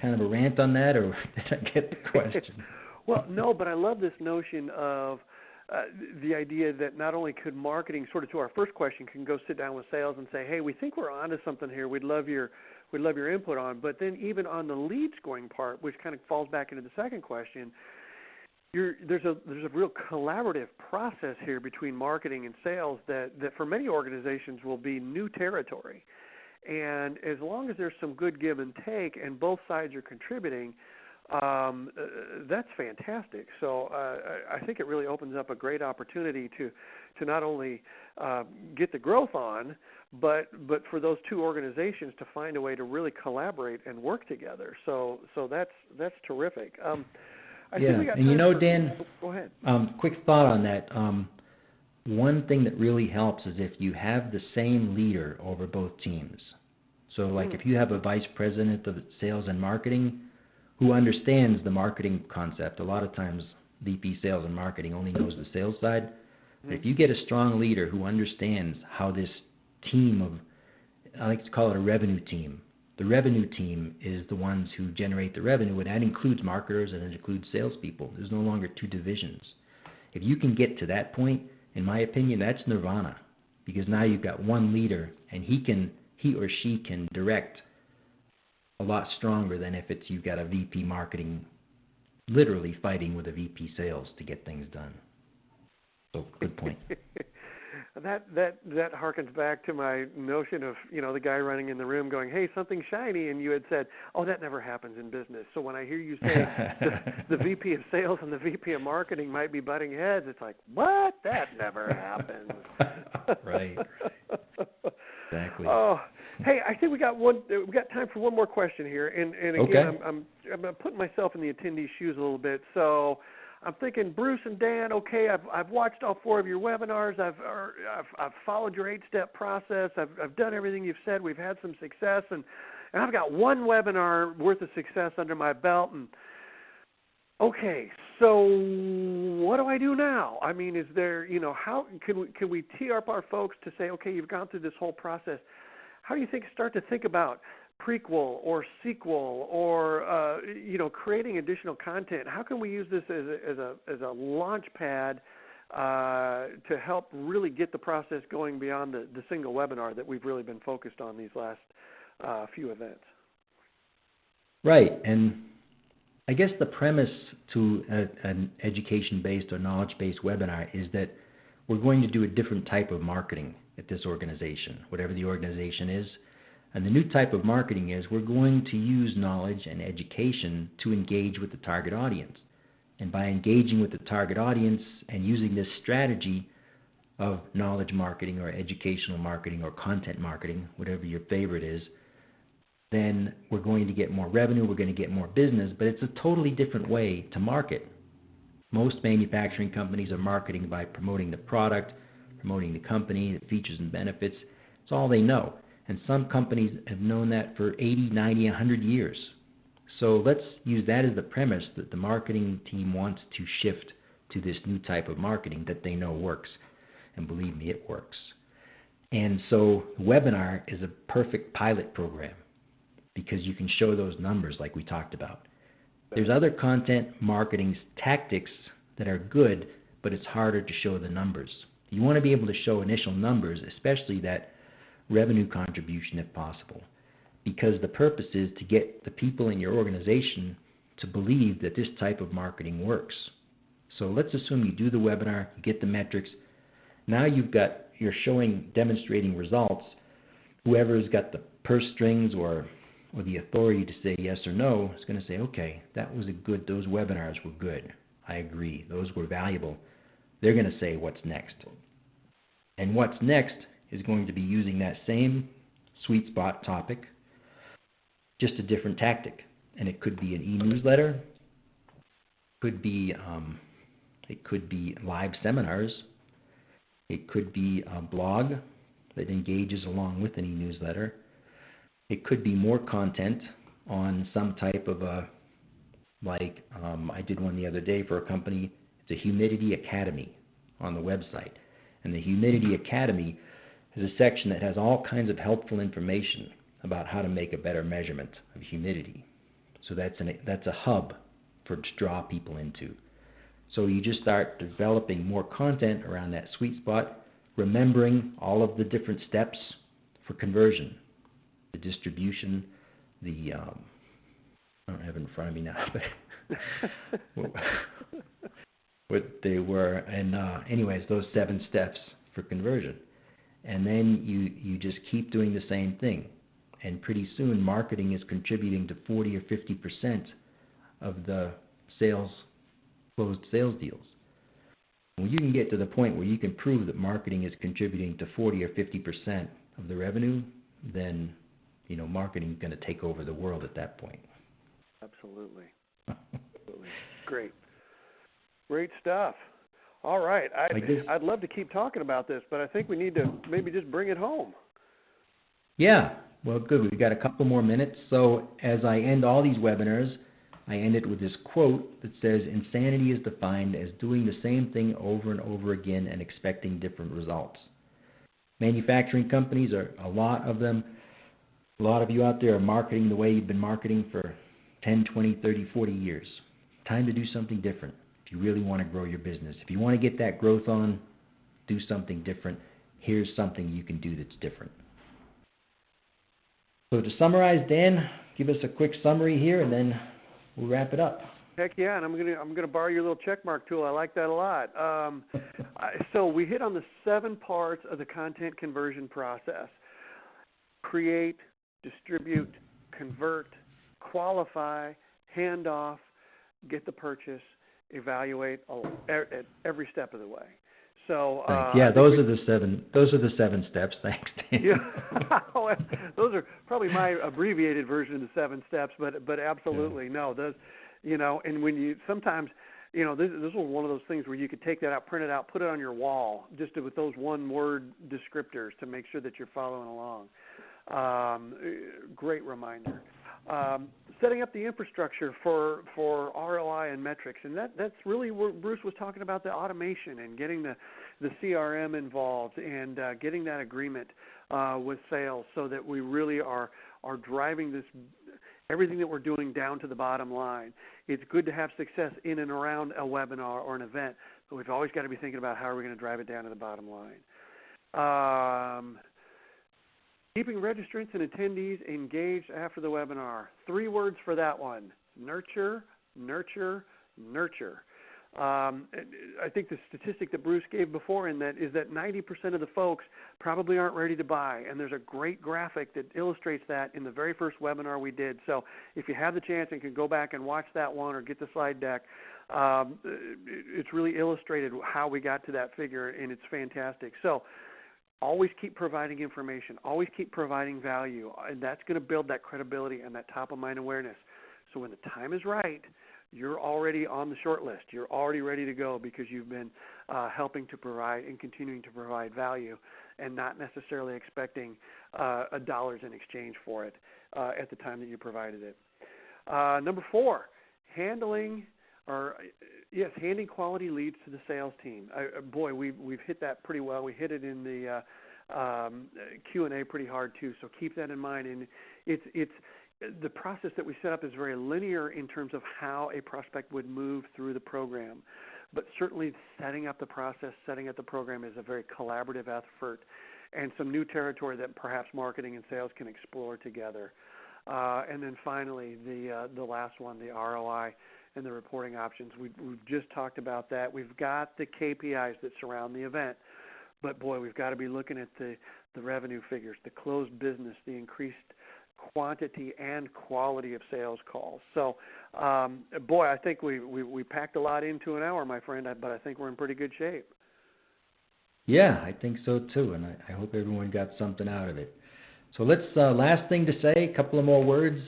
kind of a rant on that, or did I get the question? Well, no, but I love this notion of the idea that not only could marketing, sort of to our first question, can go sit down with sales and say, hey, we think we're onto something here. We'd love your input on. But then even on the lead scoring part, which kind of falls back into the second question, there's a real collaborative process here between marketing and sales that for many organizations will be new territory. And as long as there's some good give and take and both sides are contributing, that's fantastic. So I think it really opens up a great opportunity to not only get the growth on, but for those two organizations to find a way to really collaborate and work together. So that's terrific. I think we got time Dan, go ahead. Quick thought on that. One thing that really helps is if you have the same leader over both teams. So like if you have a vice president of sales and marketing who understands the marketing concept, a lot of times VP sales and marketing only knows the sales side. Mm-hmm. If you get a strong leader who understands how this team of, I like to call it a revenue team. The revenue team is the ones who generate the revenue, and that includes marketers and it includes salespeople. There's no longer two divisions. If you can get to that point, in my opinion, that's nirvana, because now you've got one leader, and he or she can direct a lot stronger than if you've got a VP marketing literally fighting with a VP sales to get things done. So good point. That harkens back to my notion of, the guy running in the room going, hey, something shiny, and you had said, oh, that never happens in business. So when I hear you say the VP of sales and the VP of marketing might be butting heads, it's like, what? That never happens. Right. Exactly. Oh, hey, I think we got time for one more question here, and again, okay. I'm putting myself in the attendee's shoes a little bit. So I'm thinking, Bruce and Dan, okay, I've watched all 4 of your webinars. I've followed your 8-step process. I've done everything you've said. We've had some success, and I've got one webinar worth of success under my belt. And okay, so what do I do now? I mean, is there, how can we tee up our folks to say, okay, you've gone through this whole process. How do you start to think about prequel or sequel or creating additional content? How can we use this as a launch pad to help really get the process going beyond the single webinar that we've really been focused on these last few events? Right, and I guess the premise to an education-based or knowledge-based webinar is that we're going to do a different type of marketing at this organization, whatever the organization is. And the new type of marketing is we're going to use knowledge and education to engage with the target audience. And by engaging with the target audience and using this strategy of knowledge marketing or educational marketing or content marketing, whatever your favorite is, then we're going to get more revenue, we're going to get more business, but it's a totally different way to market. Most manufacturing companies are marketing by promoting the product, promoting the company, the features and benefits. It's all they know. And some companies have known that for 80, 90, 100 years. So let's use that as the premise that the marketing team wants to shift to this new type of marketing that they know works. And believe me, it works. And so the webinar is a perfect pilot program because you can show those numbers like we talked about. There's other content marketing tactics that are good, but it's harder to show the numbers. You want to be able to show initial numbers, especially that revenue contribution if possible, because the purpose is to get the people in your organization to believe that this type of marketing works. So let's assume you do the webinar, you get the metrics. Now you're demonstrating results. Whoever's got the purse strings or the authority to say yes or no is going to say, okay, those webinars were good. I agree. Those were valuable. They're going to say what's next. And what's next is going to be using that same sweet spot topic, just a different tactic. And it could be an e-newsletter, it could be live seminars, it could be a blog that engages along with an e-newsletter, it could be more content on some type of I did one the other day for a company. It's a Humidity Academy on the website. And the Humidity Academy is a section that has all kinds of helpful information about how to make a better measurement of humidity. So that's a hub to draw people into. So you just start developing more content around that sweet spot, remembering all of the different steps for conversion, the distribution, I don't have it in front of me now, but what they were, and anyways, those 7 steps for conversion. And then you just keep doing the same thing. And pretty soon marketing is contributing to 40 or 50% of the closed sales deals. When you can get to the point where you can prove that marketing is contributing to 40 or 50% of the revenue, then marketing is going to take over the world at that point. Absolutely. Absolutely. Great stuff. All right. I'd love to keep talking about this, but I think we need to maybe just bring it home. Yeah. Well, good. We've got a couple more minutes. So as I end all these webinars, I end it with this quote that says, insanity is defined as doing the same thing over and over again and expecting different results. Manufacturing companies, a lot of you out there are marketing the way you've been marketing for 10, 20, 30, 40 years. Time to do something different if you really want to grow your business. If you want to get that growth on, do something different. Here's something you can do that's different. So to summarize, Dan, give us a quick summary here, and then we'll wrap it up. Heck yeah, and I'm gonna borrow your little checkmark tool. I like that a lot. So we hit on the 7 parts of the content conversion process: create, distribute, convert, qualify, hand off, get the purchase, evaluate at every step of the way. So yeah, those are the 7 steps. Thanks, Dan. Yeah, those are probably my abbreviated version of the 7 steps, but absolutely no. Those, and when sometimes this was one of those things where you could take that out, print it out, put it on your wall, just with those one-word descriptors to make sure that you're following along. Great reminder. Setting up the infrastructure for ROI and metrics, and that's really where Bruce was talking about, the automation and getting the CRM involved and getting that agreement with sales so that we really are driving this, everything that we're doing down to the bottom line. It's good to have success in and around a webinar or an event, but we've always got to be thinking about how are we going to drive it down to the bottom line. Keeping registrants and attendees engaged after the webinar. 3 words for that one: nurture, nurture, nurture. I think the statistic that Bruce gave before is that 90% of the folks probably aren't ready to buy, and there's a great graphic that illustrates that in the very first webinar we did. So if you have the chance and can go back and watch that one or get the slide deck, it's really illustrated how we got to that figure, and it's fantastic. So always keep providing information, always keep providing value, and that's going to build that credibility and that top-of-mind awareness. So when the time is right, you're already on the short list. You're already ready to go because you've been helping to provide and continuing to provide value and not necessarily expecting dollars in exchange for it at the time that you provided it. Number 4, handing quality leads to the sales team. Boy, we've hit that pretty well. We hit it in the Q&A pretty hard too, so keep that in mind. And it's the process that we set up is very linear in terms of how a prospect would move through the program. But certainly setting up the process, setting up the program is a very collaborative effort and some new territory that perhaps marketing and sales can explore together. And then finally, the last one, the ROI and the reporting options. We've just talked about that. We've got the KPIs that surround the event, but boy, we've got to be looking at the revenue figures, the closed business, the increased quantity and quality of sales calls. So, boy, I think we packed a lot into an hour, my friend, but I think we're in pretty good shape. Yeah, I think so too, and I hope everyone got something out of it. So let's, last thing to say, a couple of more words.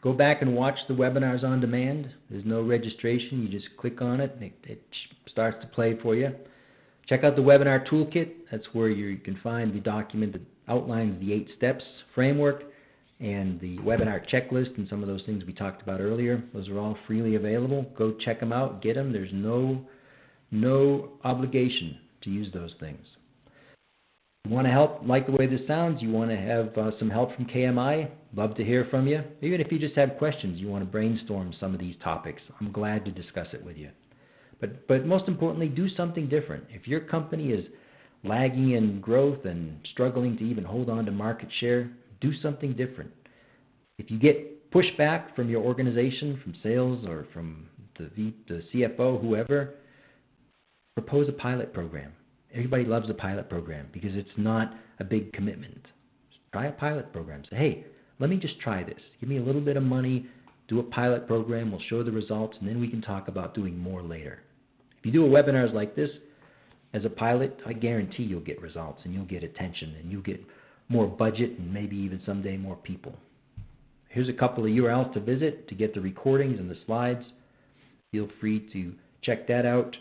Go back and watch the webinars on demand. There's no registration. You just click on it, and it starts to play for you. Check out the webinar toolkit. That's where you can find the document that outlines the 8 steps framework and the webinar checklist and some of those things we talked about earlier. Those are all freely available. Go check them out. Get them. There's no obligation to use those things. You want to help, like the way this sounds, you want to have some help from KMI, love to hear from you. Even if you just have questions, you want to brainstorm some of these topics, I'm glad to discuss it with you. But most importantly, do something different. If your company is lagging in growth and struggling to even hold on to market share, do something different. If you get pushback from your organization, from sales or from the CFO, whoever, propose a pilot program. Everybody loves a pilot program because it's not a big commitment. Try a pilot program. Say, hey, let me just try this. Give me a little bit of money, do a pilot program, we'll show the results, and then we can talk about doing more later. If you do webinars like this as a pilot, I guarantee you'll get results and you'll get attention and you'll get more budget and maybe even someday more people. Here's a couple of URLs to visit to get the recordings and the slides. Feel free to check that out.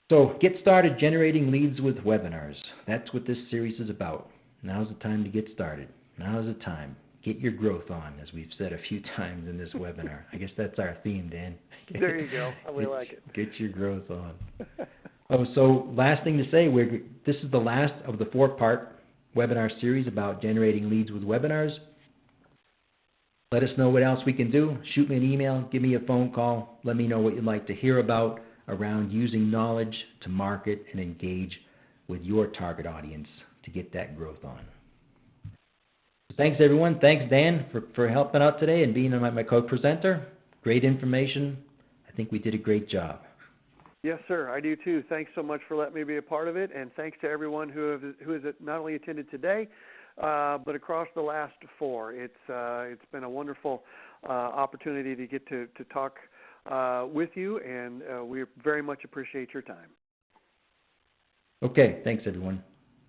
So get started generating leads with webinars. That's what this series is about. Now's the time to get started. Now's the time. Get your growth on, as we've said a few times in this webinar. I guess that's our theme, Dan. There you go. I really like it. Get your growth on. So last thing to say, this is the last of the 4-part webinar series about generating leads with webinars. Let us know what else we can do. Shoot me an email. Give me a phone call. Let me know what you'd like to hear about around using knowledge to market and engage with your target audience to get that growth on. Thanks, everyone. Thanks, Dan, for helping out today and being my co-presenter. Great information. I think we did a great job. Yes, sir. I do, too. Thanks so much for letting me be a part of it, and thanks to everyone who has not only attended today, but across the last 4. It's been a wonderful opportunity to get to talk with you, and we very much appreciate your time. Okay. Thanks, everyone.